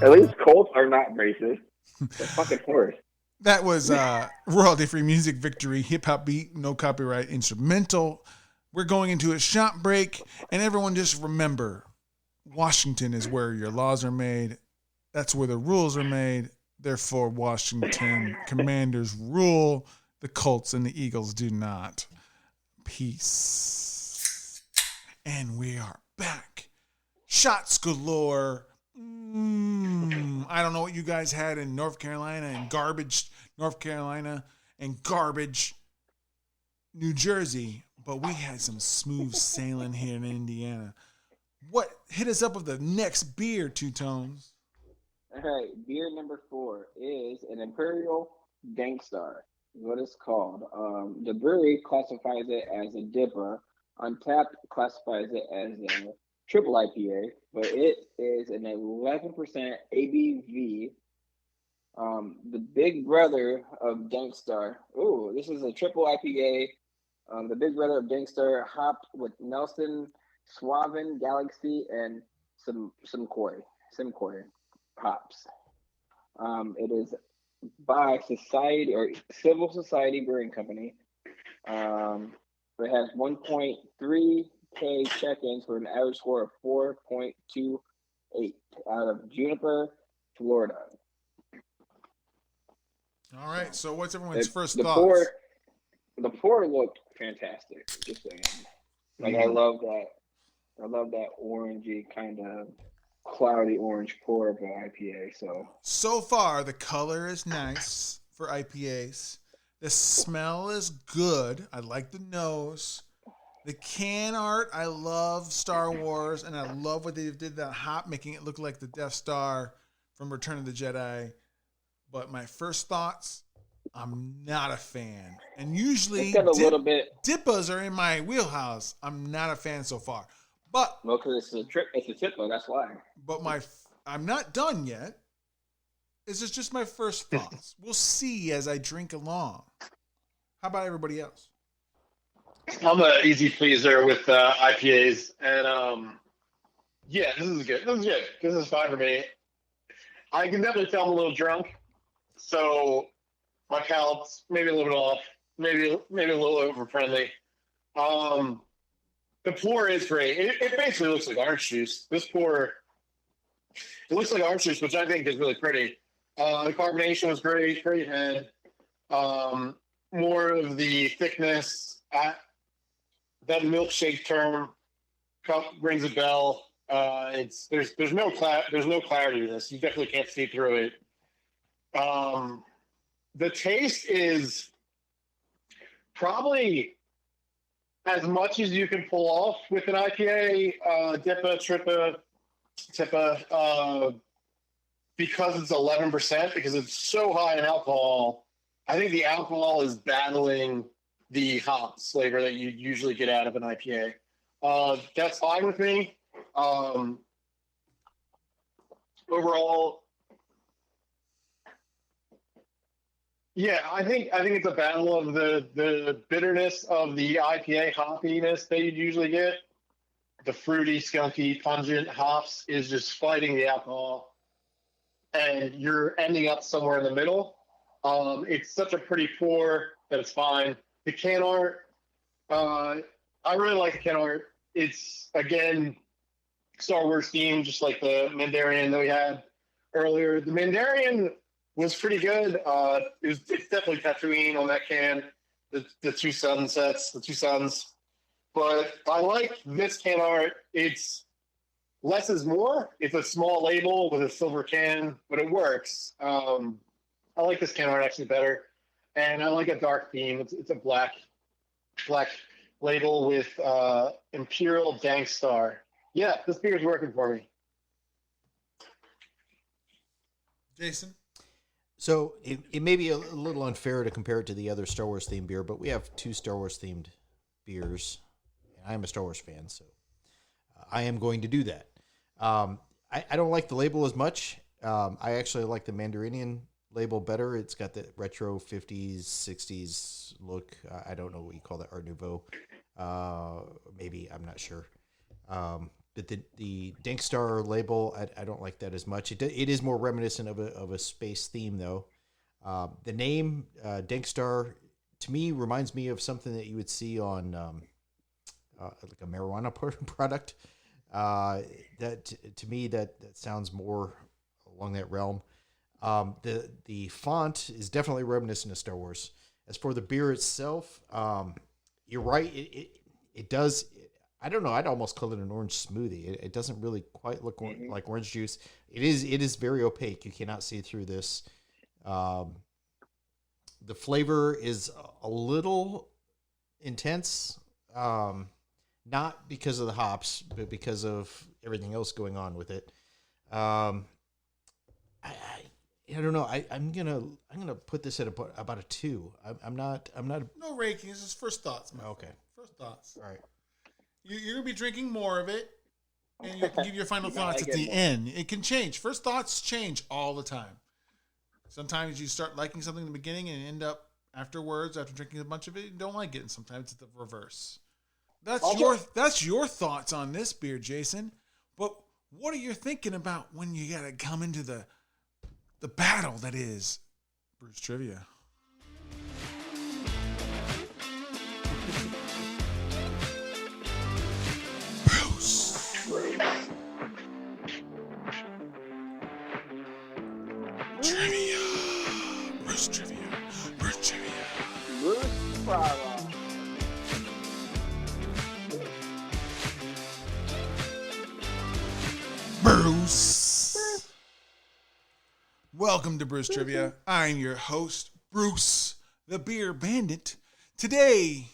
At least Colts are not racist. They're fucking horse. That was royalty-free music, Victory hip-hop beat, no copyright instrumental. We're going into a shop break, and everyone just remember, Washington is where your laws are made. That's where the rules are made. Therefore, Washington Commanders rule. The Colts and the Eagles do not. Peace. And we are back. Shots galore. I don't know what you guys had in North Carolina and garbage North Carolina and garbage New Jersey, but we had some smooth sailing here in Indiana. What hit us up with the next beer, Two Tones? All right, beer number 4 is an Imperial Gangstar. What it's called. The brewery classifies it as a dipper. Untapped classifies it as a triple IPA, but it is an 11% ABV. The big brother of Gangstar. Ooh, this is a triple IPA. The big brother of Gangstar, hopped with Nelson, Suaven, Galaxy, and some Koi. Simcoe hops. It is by Society or Civil Society Brewing Company. It has 1.3K check-ins for an average score of 4.28 out of Juniper, Florida. All right. So what's everyone's first the thoughts? The pour looked fantastic. Just saying. Like I love that. I love that orangey kind of cloudy orange pour of an IPA. So far, the color is nice for IPAs. The smell is good. I like the nose. The can art, I love Star Wars, and I love what they did that hop, making it look like the Death Star from Return of the Jedi. But my first thoughts, I'm not a fan. And usually, it's got a little bit. Dippas are in my wheelhouse. I'm not a fan so far. But because it's a Tippa, that's why. But I'm not done yet. This is just my first thoughts. We'll see as I drink along. How about everybody else? I'm an easy pleaser with IPAs, and yeah, this is good. This is fine for me. I can definitely tell I'm a little drunk, so my palate's maybe a little bit off, maybe a little over friendly. The pour is great. It basically looks like orange juice. This pour, it looks like orange juice, which I think is really pretty. The carbonation was great head. More of the thickness. That milkshake term rings a bell. There's no clarity to this. You definitely can't see through it. The taste is probably as much as you can pull off with an IPA, Dippa, Tippa, because it's 11%, because it's so high in alcohol. I think the alcohol is battling the hops flavor that you usually get out of an IPA. That's fine with me. Overall, yeah, I think it's a battle of the bitterness of the IPA hoppiness that you'd usually get. The fruity, skunky, pungent hops is just fighting the alcohol, and you're ending up somewhere in the middle. It's such a pretty pour that it's fine. The can art, I really like the can art. It's, again, Star Wars themed, just like the Mandalorian that we had earlier. The Mandalorian was pretty good. It's definitely Tatooine on that can. The two suns. But I like this can art. It's less is more. It's a small label with a silver can, but it works. I like this can art actually better. And I like a dark theme. It's a black label with Imperial Dank Star. Yeah, this beer's working for me. Jason? So it may be a little unfair to compare it to the other Star Wars themed beer, but we have two Star Wars themed beers. And I'm a Star Wars fan, so I am going to do that. I don't like the label as much. I actually like the Mandarinian label better. It's got the retro 50s, 60s look. I don't know what you call that, Art Nouveau. Maybe, I'm not sure. But the Dank Star label, I don't like that as much. It is more reminiscent of a space theme, though. The name Dank Star, to me, reminds me of something that you would see on like a marijuana product. That to me that sounds more along that realm. The font is definitely reminiscent of Star Wars. As for the beer itself, you're right. It does. I don't know. I'd almost call it an orange smoothie. It doesn't really quite look like orange juice. It is very opaque. You cannot see through this. The flavor is a little intense, not because of the hops, but because of everything else going on with it. I don't know. I'm gonna put this at about a 2. I'm not. No ranking. This is first thoughts, man. Okay. First thoughts. All right. You're gonna be drinking more of it, and you can give your final thoughts at the end. It can change. First thoughts change all the time. Sometimes you start liking something in the beginning and end up afterwards, after drinking a bunch of it, you don't like it, and sometimes it's the reverse. That's your thoughts on this beer, Jason. But What are you thinking about when you gotta come into the battle that is Bruce Trivia? Bruce. Trivia. Bruce Trivia. Bruce Trivia. Bruce Bravo. Bruce. Welcome to Bruce Trivia. I'm your host, Bruce, the Beer Bandit. Today,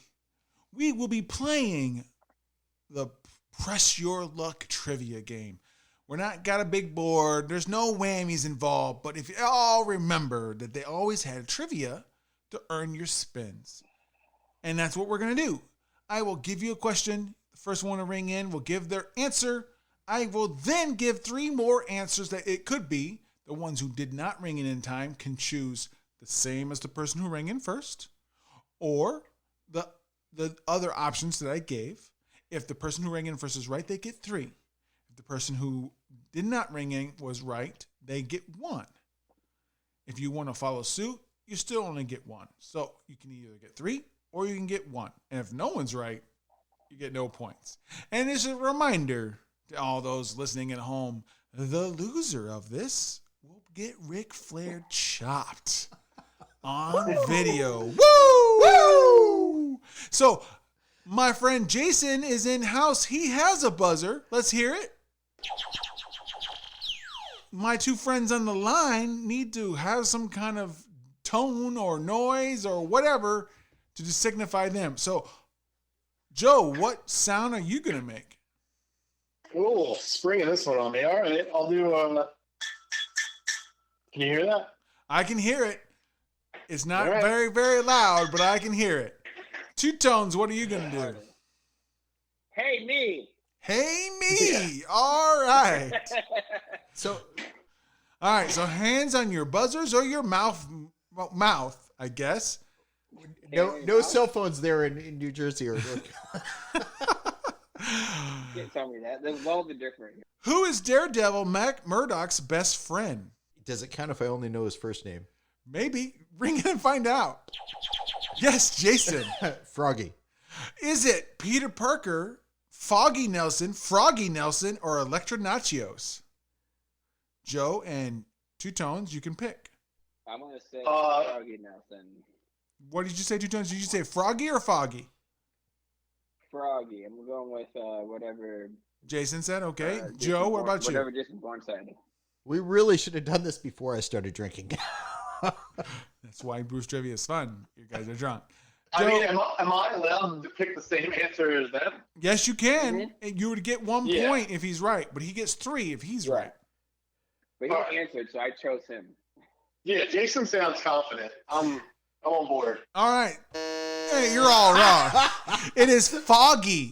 we will be playing the Press Your Luck trivia game. We're not got a big board. There's no whammies involved. But if you all remember that they always had trivia to earn your spins. And that's what we're going to do. I will give you a question. The first one to ring in will give their answer. I will then give 3 more answers that it could be. The ones who did not ring in time can choose the same as the person who rang in first, or the other options that I gave. If the person who rang in first is right, they get 3. If the person who did not ring in was right, they get 1. If you want to follow suit, you still only get 1. So you can either get 3 or you can get 1. And if no one's right, you get no points. And it's a reminder to all those listening at home, the loser of this will get Ric Flair chopped on video. Woo! Woo! So, my friend Jason is in house. He has a buzzer. Let's hear it. My 2 friends on the line need to have some kind of tone or noise or whatever to just signify them. So, Joe, what sound are you going to make? Cool. Springing this one on me. All right. I'll do, can you hear that? I can hear it. It's not very, very loud, but I can hear it. 2 Tones, what are you going to do? Hey, me. Hey, me. Yeah. All right. So hands on your buzzers or your mouth, I guess. No cell phones there in New Jersey. Can't tell me that. They're all different. Who is Daredevil Mac Murdock's best friend? Does it count if I only know his first name? Maybe. Ring in and find out. Yes, Jason. Froggy. Is it Peter Parker, Foggy Nelson, Froggy Nelson, or Electra Nachios? Joe and 2 Tones, you can pick. I'm going to say Froggy Nelson. What did you say, 2 Tones? Did you say Froggy or Foggy? Froggy. I'm going with whatever Jason said. Okay. Joe, what about you? Whatever Jason Bourne said. We really should have done this before I started drinking. That's why Bruce Trivia is fun. You guys are drunk. Joe, I mean, am I allowed to pick the same answer as them? Yes, you can. Mm-hmm. You would get 1 point if he's right, but he gets 3 if he's right. But he answered, so I chose him. Yeah, Jason sounds confident. I'm on board. All right. Hey, you're all wrong. It is Foggy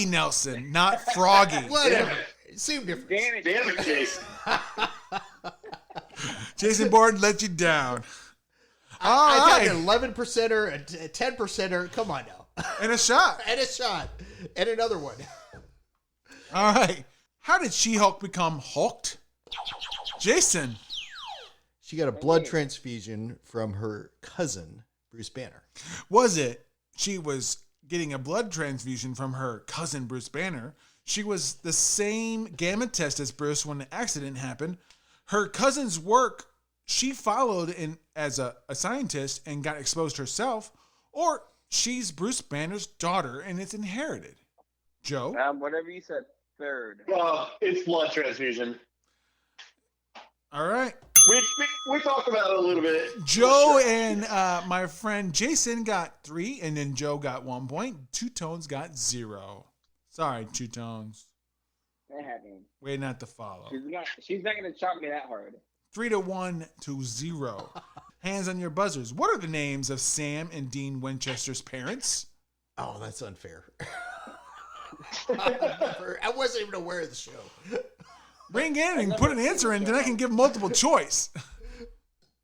Nelson, not Froggy. Whatever. Same difference. Damn it, Jason. Jason Bourne let you down. I got an 11%er, a 10%er. Come on now. And a shot. And a shot. And another one. All right. How did She-Hulk become hulked? Jason. She got a blood transfusion from her cousin, Bruce Banner. Was it? She was getting a blood transfusion from her cousin, Bruce Banner. She was the same gamma test as Bruce when the accident happened. Her cousin's work, she followed in as a scientist and got exposed herself. Or she's Bruce Banner's daughter and it's inherited. Joe? Whatever you said, third. It's blood transfusion. All right. We talked about it a little bit. Joe and my friend Jason got 3, and then Joe got 1 point. 2 Tones got 0. Sorry, 2 Tones. That happened. Way not to follow. She's not going to chop me that hard. 3-1-0. Hands on your buzzers. What are the names of Sam and Dean Winchester's parents? Oh, that's unfair. I wasn't even aware of the show. Ring in and put an answer in, then I can give multiple choice.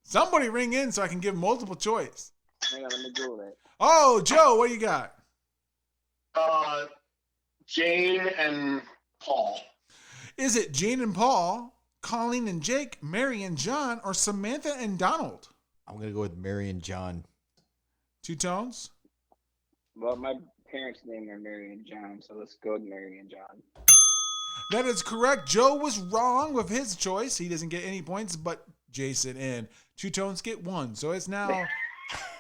Somebody ring in so I can give multiple choice. Hang on, let me Google it. Oh, Joe, what you got? Jane and Paul. Is it Jane and Paul, Colleen and Jake, Mary and John, or Samantha and Donald? I'm going to go with Mary and John. Two tones? Well, my parents' names are Mary and John, so let's go with Mary and John. That is correct. Joe was wrong with his choice. He doesn't get any points, but Jason and Two Tones get 1. So it's now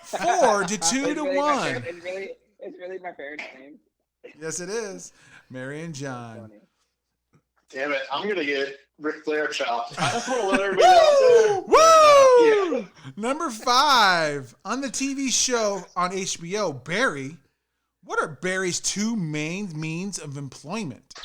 4 to 2 to 1. It's really my parents' name. Yes, it is. Mary and John. Damn it. I'm going to get Ric Flair chopped. I just want to let everybody know. Woo! Yeah. Number 5. On the TV show on HBO, Barry, what are Barry's 2 main means of employment?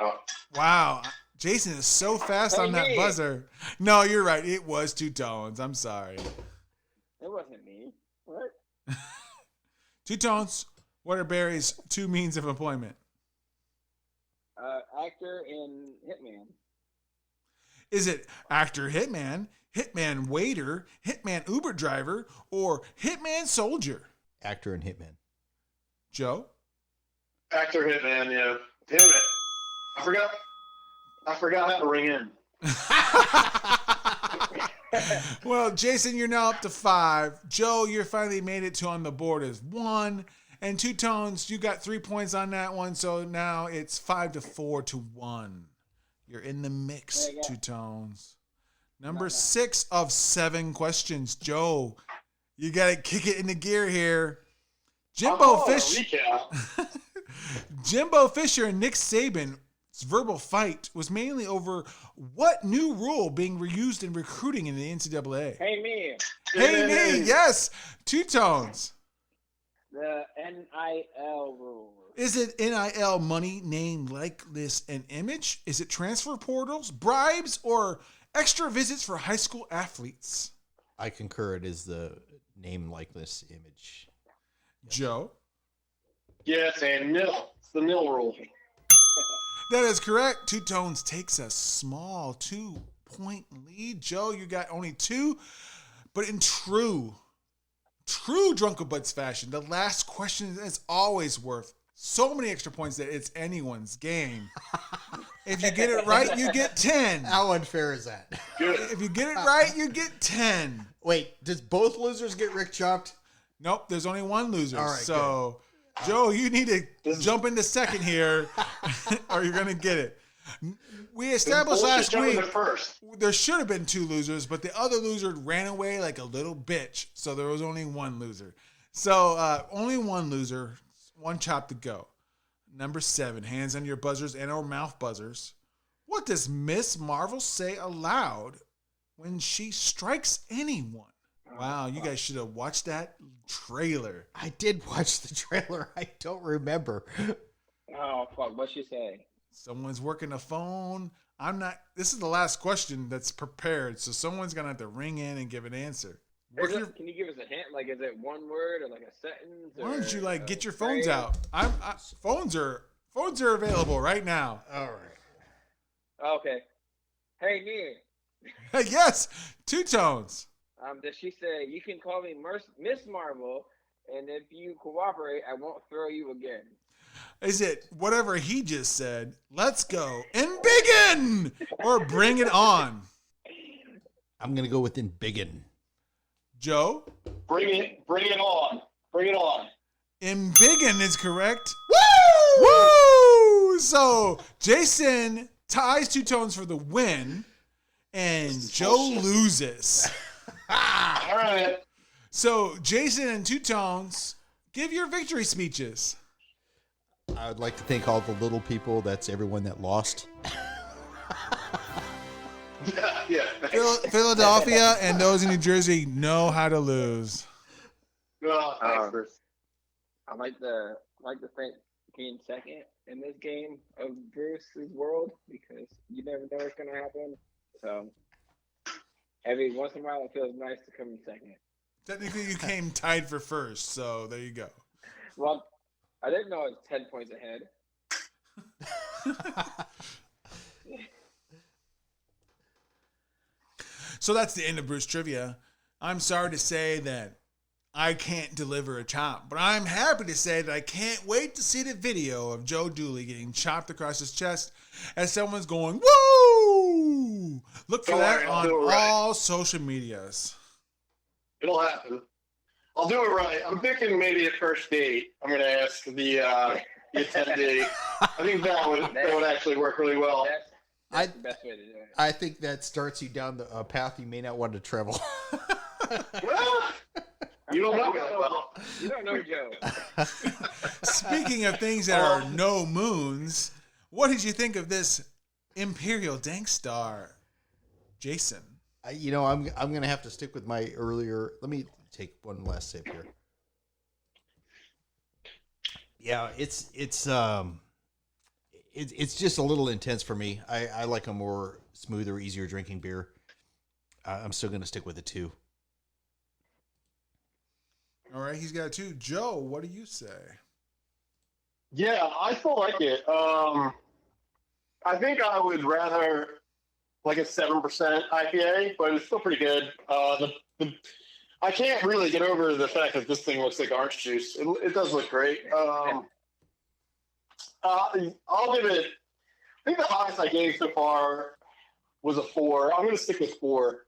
Oh. Wow. Jason is so fast on that buzzer. No, you're right. It was Two Tones. I'm sorry. It wasn't me. What? Two Tones, what are Barry's 2 means of employment? Actor and hitman. Is it actor hitman, hitman waiter, hitman Uber driver, or hitman soldier? Actor and hitman. Joe? Actor hitman, yeah. Damn it. I forgot how to ring in. Well, Jason, you're now up to 5. Joe, you finally made it to on the board as 1. And Two Tones, you got 3 points on that one. So now it's 5 to 4 to 1. You're in the mix, Two Tones. Number 6 of 7 questions. Joe, you got to kick it into gear here. Jimbo Fisher and Nick Saban's verbal fight was mainly over what new rule being reused in recruiting in the NCAA? Hey, me. Hey, me, yes. Two Tones. The NIL rule. Is it NIL, money, name, likeness, and image? Is it transfer portals, bribes, or extra visits for high school athletes? I concur. It is the name, likeness, image. Yes. Joe? Yes, and nil. It's the nil rule. That is correct. Two Tones takes a small 2-point lead. Joe, you got only 2. But in true Drunken Butts fashion, the last question is always worth so many extra points that it's anyone's game. If you get it right, you get 10. How unfair is that? If you get it right, you get 10. Wait, does both losers get Rick chopped? Nope, there's only one loser. All right, so, good. Joe, you need to jump into second here, or you're going to get it. We established last week there should have been 2 losers, but the other loser ran away like a little bitch. So there was only 1 loser. So only 1 loser, 1 chop to go. Number 7, hands on your buzzers and or mouth buzzers. What does Miss Marvel say aloud when she strikes anyone? Wow, you guys should have watched that trailer. I did watch the trailer. I don't remember. Oh, fuck. What'd she say? Someone's working a phone. This is the last question that's prepared, so someone's going to have to ring in and give an answer. Can you give us a hint? Like, is it one word or like a sentence? Why don't you get your phones out? Phones are available right now. All right. Okay. Hey, me. Hey, yes, Two Tones. Does she say you can call me Miss Marvel, and if you cooperate, I won't throw you again? Is it whatever he just said? Let's go and biggin or bring it on. I'm gonna go with embiggen. Joe, bring it on. Bring it on. Embiggen is correct. Woo! Woo! So Jason ties Two Tones for the win, and Joe loses. All right. So Jason and Two Tones, give your victory speeches. I would like to thank all the little people. That's everyone that lost. Yeah. Philadelphia and those in New Jersey know how to lose. I'd like to thank being second in this game of Bruce's world, because you never know what's going to happen. So every once in a while, it feels nice to come in second. Technically, you came tied for first, so there you go. Well, I didn't know it was 10 points ahead. So that's the end of Bruce Trivia. I'm sorry to say that I can't deliver a chop. But I'm happy to say that I can't wait to see the video of Joe Dooley getting chopped across his chest as someone's going, woo! Look for that on all social medias. It'll happen. I'll do it right. I'm thinking maybe at first date, I'm going to ask the attendee. I think that would actually work really well. That's the best way to do it. I think that starts you down a path you may not want to travel. Well, you don't know that well. You don't know Joe. Speaking of things that are no moons, what did you think of this Imperial Dank Star, Jason? I'm going to have to stick with my earlier. Let me take one last sip here. Yeah, it's just a little intense for me. I like a more smoother, easier drinking beer. I'm still going to stick with a 2. All right, he's got a 2. Joe, what do you say? Yeah, I still like it. I think I would rather like a 7% IPA, but it's still pretty good. I can't really get over the fact that this thing looks like orange juice. It does look great. I'll give it. I think the highest I gave so far was a 4. I'm going to stick with 4.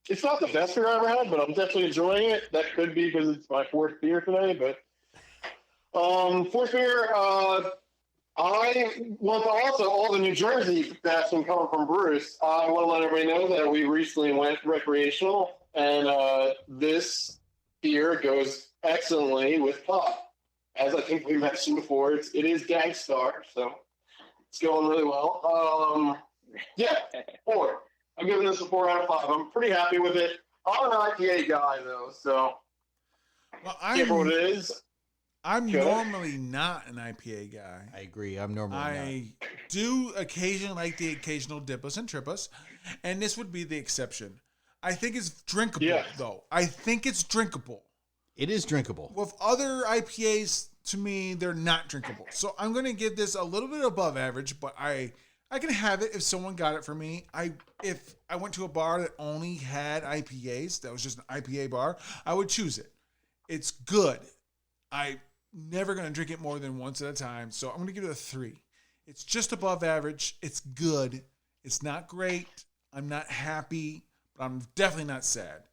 It's not the best beer I've ever had, but I'm definitely enjoying it. That could be because it's my 4th beer today. But 4th beer, I want to also all the New Jersey that's been coming from Bruce. I want to let everybody know that we recently went recreational, and this beer goes excellently with pop. As I think we mentioned before, it is Gangstar, so it's going really well. Yeah, 4. I'm giving this a 4 out of 5. I'm pretty happy with it. I'm an IPA guy, though, so can't remember what it is. I'm normally not an IPA guy. I agree. I'm normally not. Do occasionally like the occasional dippas and trippas, and this would be the exception. I think it's drinkable, though. I think it's drinkable. It is drinkable. With other IPAs, to me, they're not drinkable. So I'm going to give this a little bit above average, but I can have it if someone got it for me. If I went to a bar that only had IPAs, that was just an IPA bar, I would choose it. It's good. I'm never going to drink it more than once at a time, so I'm going to give it a 3. It's just above average. It's good. It's not great. I'm not happy, but I'm definitely not sad.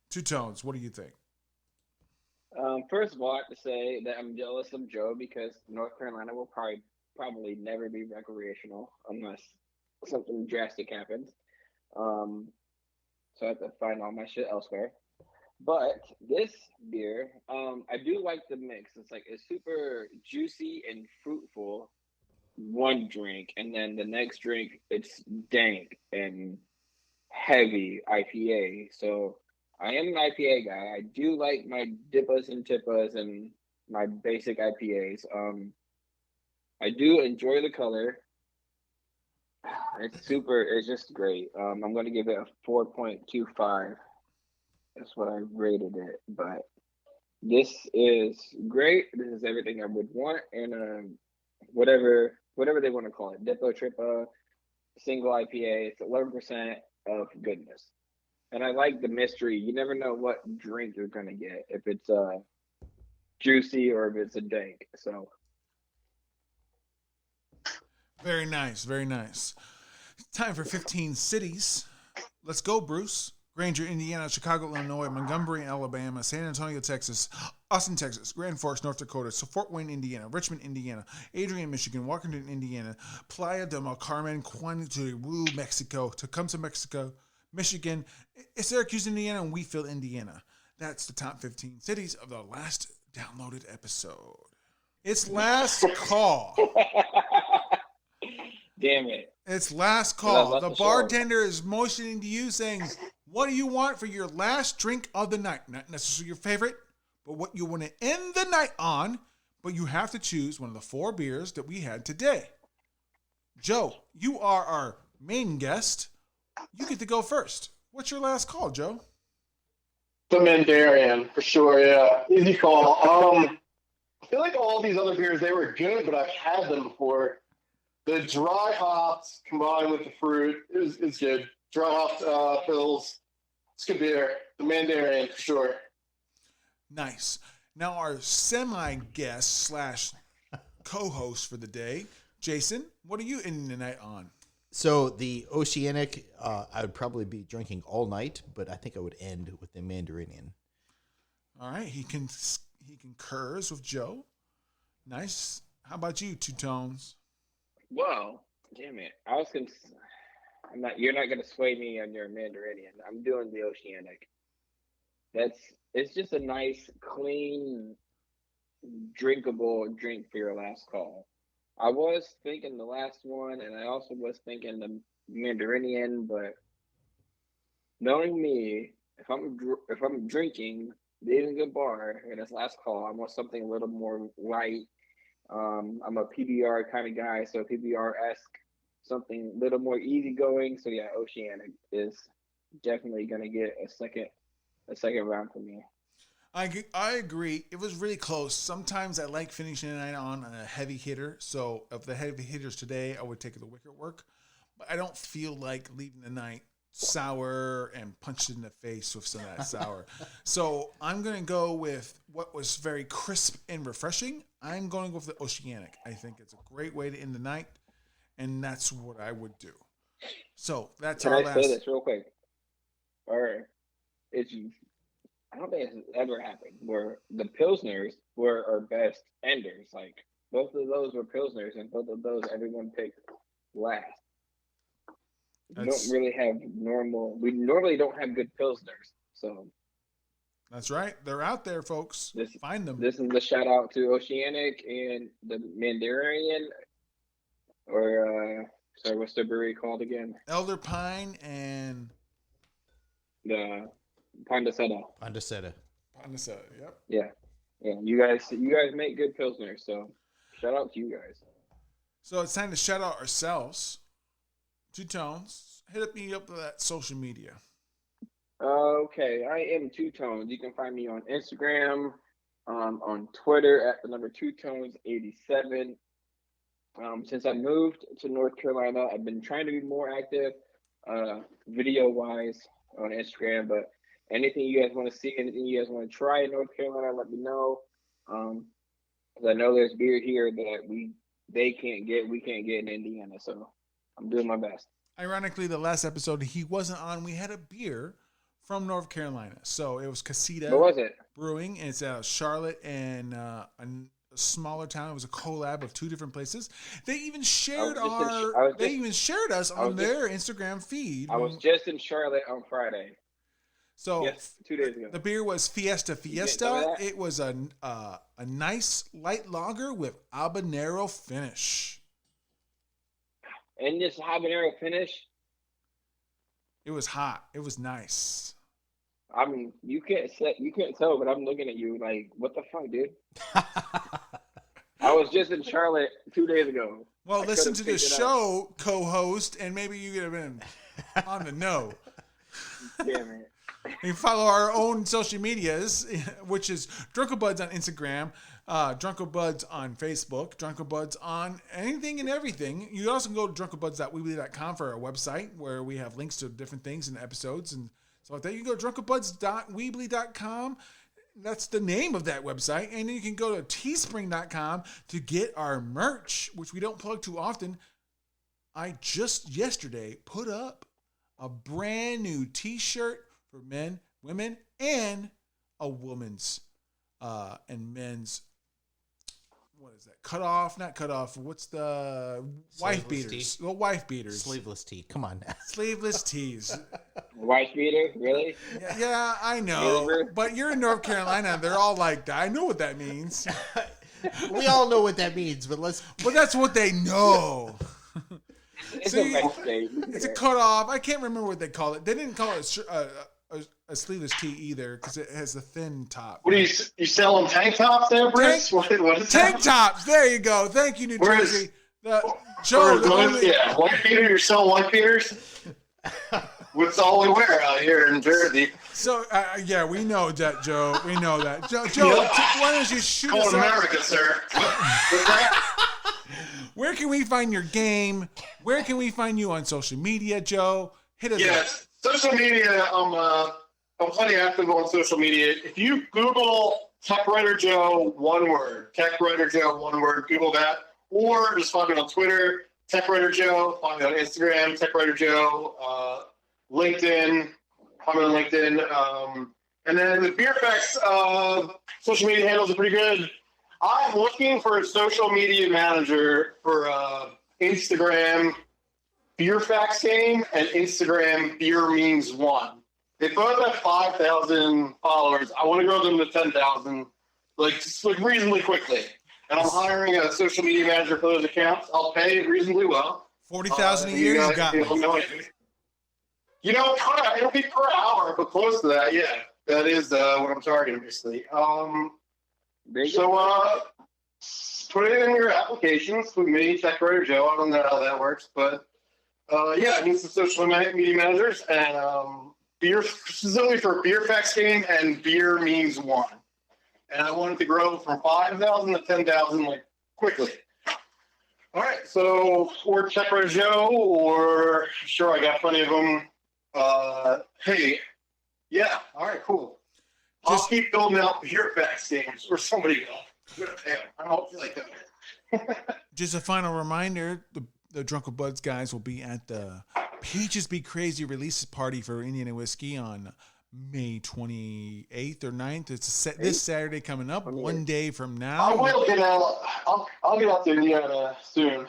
Two Tones, what do you think? First of all, I have to say that I'm jealous of Joe because North Carolina will probably never be recreational unless something drastic happens. So I have to find all my shit elsewhere. But this beer, I do like the mix. It's super juicy and fruitful. One drink, and then the next drink, it's dank and heavy IPA. So I am an IPA guy. I do like my dippas and tippas and my basic IPAs. I do enjoy the color. It's just great. I'm going to give it a 4.25. That's what I rated it. But this is great. This is everything I would want. And whatever they want to call it. Dippa, Trippa, single IPA. It's 11% of goodness. And I like the mystery. You never know what drink you're going to get. If it's juicy or if it's a dank. So. Very nice. Very nice. Time for 15 cities. Let's go, Bruce. Granger, Indiana, Chicago, Illinois, Montgomery, Alabama, San Antonio, Texas, Austin, Texas, Grand Forks, North Dakota, Fort Wayne, Indiana, Richmond, Indiana, Adrian, Michigan, Waukegan, Indiana, Playa del Carmen, Quantico, Mexico, Tecumseh, Mexico, Michigan, Syracuse, Indiana, and Wheatfield, Indiana. That's the top 15 cities of the last downloaded episode. It's last call. Damn it. It's last call. The bartender is motioning to you saying, what do you want for your last drink of the night? Not necessarily your favorite, but what you want to end the night on, but you have to choose one of the 4 beers that we had today. Joe, you are our main guest. You get to go first. What's your last call, Joe? The Mandarin, for sure, yeah. Easy call. I feel like all these other beers, they were good, but I've had them before. The dry hops combined with the fruit is good. Dry hopped fills. It's good beer. The Mandarin for sure. Nice. Now our semi-guest / co-host for the day, Jason, what are you ending the night on? So the Oceanic, I would probably be drinking all night, but I think I would end with the Mandarinian. All right, he concurs with Joe. Nice. How about you, Two Tones? Whoa, damn it! You're not gonna sway me on your Mandarinian. I'm doing the Oceanic. It's just a nice, clean, drinkable drink for your last call. I was thinking the last one, and I also was thinking the Mandarinian, but knowing me, if I'm drinking, leaving a bar, and it's last call, I want something a little more light. I'm a PBR kind of guy, so PBR-esque, something a little more easygoing. So yeah, Oceanic is definitely gonna get a second round for me. I agree. It was really close. Sometimes I like finishing the night on a heavy hitter. So of the heavy hitters today, I would take the Wicker Work. But I don't feel like leaving the night sour and punched in the face with some of that sour. So I'm going to go with what was very crisp and refreshing. I'm going to go with the Oceanic. I think it's a great way to end the night, and that's what I would do. So that's our last. Can I say this real quick? Or I don't think it's ever happened where the Pilsners were our best enders. Like, both of those were Pilsners, and both of those everyone picked last. We normally don't have good Pilsners. So that's right. They're out there, folks. Find them. This is the shout out to Oceanic and the Mandarin, or sorry, what's the brewery called again? Elder Pine and the Pondaseta. Yep. Yeah. You guys make good Pilsners, so shout out to you guys. So it's time to shout out ourselves. Two Tones, hit me up with that social media. Okay, I am Two Tones. You can find me on Instagram, on Twitter at the number 2tones87. Since I moved to North Carolina, I've been trying to be more active, video-wise on Instagram, but anything you guys want to see, anything you guys want to try in North Carolina, let me know. Because I know there's beer here that we can't get in Indiana, so I'm doing my best. Ironically, the last episode he wasn't on, we had a beer from North Carolina. So it was Casita What was it? Brewing. It's out of Charlotte and a smaller town. It was a collab of two different places. They even shared us on their Instagram feed. I was just in Charlotte on Friday. So yes, 2 days ago. The beer was Fiesta. It was a nice light lager with habanero finish. And this habanero finish, it was hot. It was nice. I mean, you can't tell, but I'm looking at you like, what the fuck, dude? I was just in Charlotte 2 days ago. Well, listen to the show, co-host, and maybe you could have been on the know. Damn it. You follow our own social medias, which is Drunkabuds on Instagram, Drunkabuds on Facebook, Drunkabuds on anything and everything. You also can go to drunkabuds.weebly.com for our website where we have links to different things and episodes and stuff like that. You can go to drunkabuds.weebly.com. That's the name of that website. And then you can go to teespring.com to get our merch, which we don't plug too often. I just yesterday put up a brand new t-shirt for men, women, and a woman's and men's. What is that? Not cut off. What's the wife beaters? Well, wife beaters. Sleeveless tee. Come on now. Sleeveless tees. Wife beater? Really? Yeah, I know. But you're in North Carolina. They're all like that. I know what that means. We all know what that means, but that's what they know. It's a cut off. I can't remember what they call it. They didn't call it a sleeveless tee either because it has a thin top. What are you selling tank tops there, Bruce? What is tank tops? There you go. Thank you, New Jersey. White beater. You're selling white beaters. What's all we wear out here in Jersey? So yeah, we know that, Joe. We know that, Joe. Why don't you shoot us America, sir? Where can we find your game? Where can we find you on social media, Joe? Hit us up. Social media, I'm plenty active on social media. If you Google Tech Writer Joe, one word, Tech Writer Joe, one word, Google that, or just find me on Twitter, Tech Writer Joe, find me on Instagram, Tech Writer Joe, LinkedIn, find me on LinkedIn, and then the Beer Facts social media handles are pretty good. I'm looking for a social media manager for Instagram Beer Facts Game and Instagram Beer Means One. They both have 5,000 followers. I want to grow them to 10,000, like reasonably quickly. And I'm hiring a social media manager for those accounts. I'll pay reasonably well. 40,000 a year. You got me. You know, it'll be per hour, but close to that. Yeah, that is what I'm targeting, basically. So put it in your applications with me, Tech Writer Joe. I don't know how that works, but yeah, I need some social media managers and beer, specifically for Beer Facts Game and Beer Means One. And I wanted to grow from 5,000 to 10,000 like quickly. All right, so for Tech Writer Joe, or sure, I got plenty of them. Hey, yeah, all right, cool. I'll keep building out Beer Facts games or somebody else. I don't feel like that. Just a final reminder: the Drunken Buds guys will be at the Peaches Be Crazy release party for Indiana Whiskey on May 28th or 9th. It's this Saturday coming up, one day from now. I will get out. I'll get out to Indiana soon.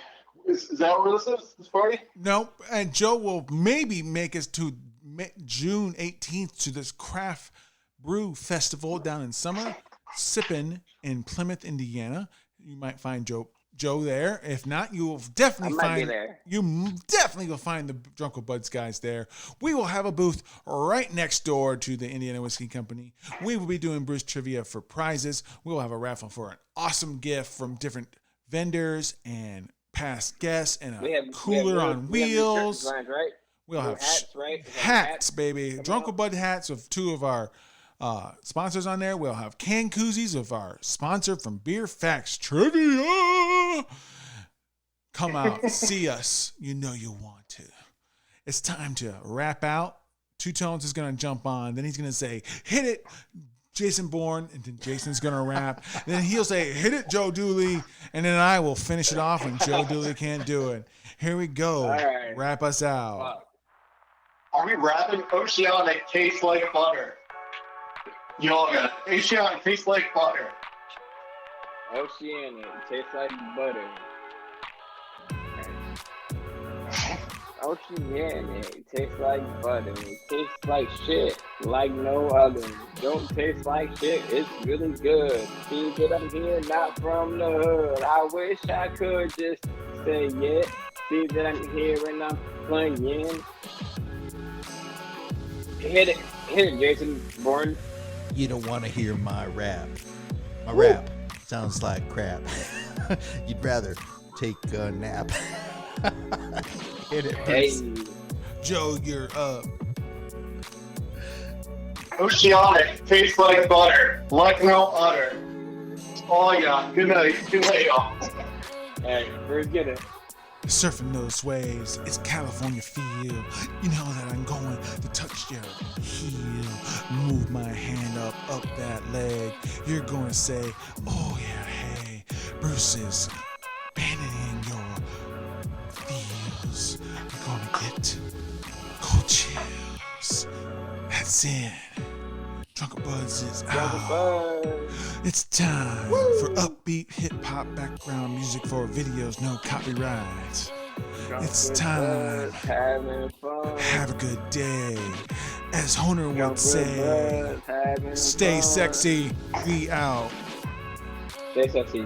Is that where this is? This party? Nope. And Joe will maybe make us to June 18th to this craft brew festival down in Summer, sipping in Plymouth, Indiana. You might find Joe there. If not, you will definitely find will find the Drunken Buds guys there. We will have a booth right next door to the Indiana Whiskey Company. We will be doing Bruce trivia for prizes. We will have a raffle for an awesome gift from different vendors and past guests and a cooler on wheels. We'll have hats, baby. Drunken Bud hats of two of our sponsors on there. We'll have can koozies of our sponsor from Beer Facts Trivia. Come out, see us. You know you want to. It's time to wrap out. Two Tones is going to jump on. Then he's going to say, hit it, Jason Bourne. And then Jason's going to rap. Then he'll say, hit it, Joe Dooley. And then I will finish it off when Joe Dooley can't do it. Here we go. Right. Wrap us out. Are we rapping? Oceanic tastes like butter. Y'all got Oceanic tastes like butter. Oceanic tastes like butter. Oceanic tastes like butter. It tastes like shit, like no other. Don't taste like shit, it's really good. See that I'm here, not from the hood. I wish I could just say it. See that I'm here and I'm playing. Hit it, Jason Bourne. You don't want to hear my rap. My rap sounds like crap. You'd rather take a nap. Hit it, Bruce. Hey. Joe, you're up. Oceanic tastes like butter, like no other. That's all I got. Good night. Good night, y'all. Hey, Bruce, get it. Surfing those waves, it's California feel. You know that I'm going to touch your heel. Move my hand up that leg. You're going to say, oh yeah, hey. Bruce is abandoning your feels. You're going to get cold chills. That's it. Drunken Buds is out. It's time for upbeat hip-hop background music for videos, no copyrights. It's time. Having fun. Have a good day. As Honer would say, stay sexy. We out. Stay sexy.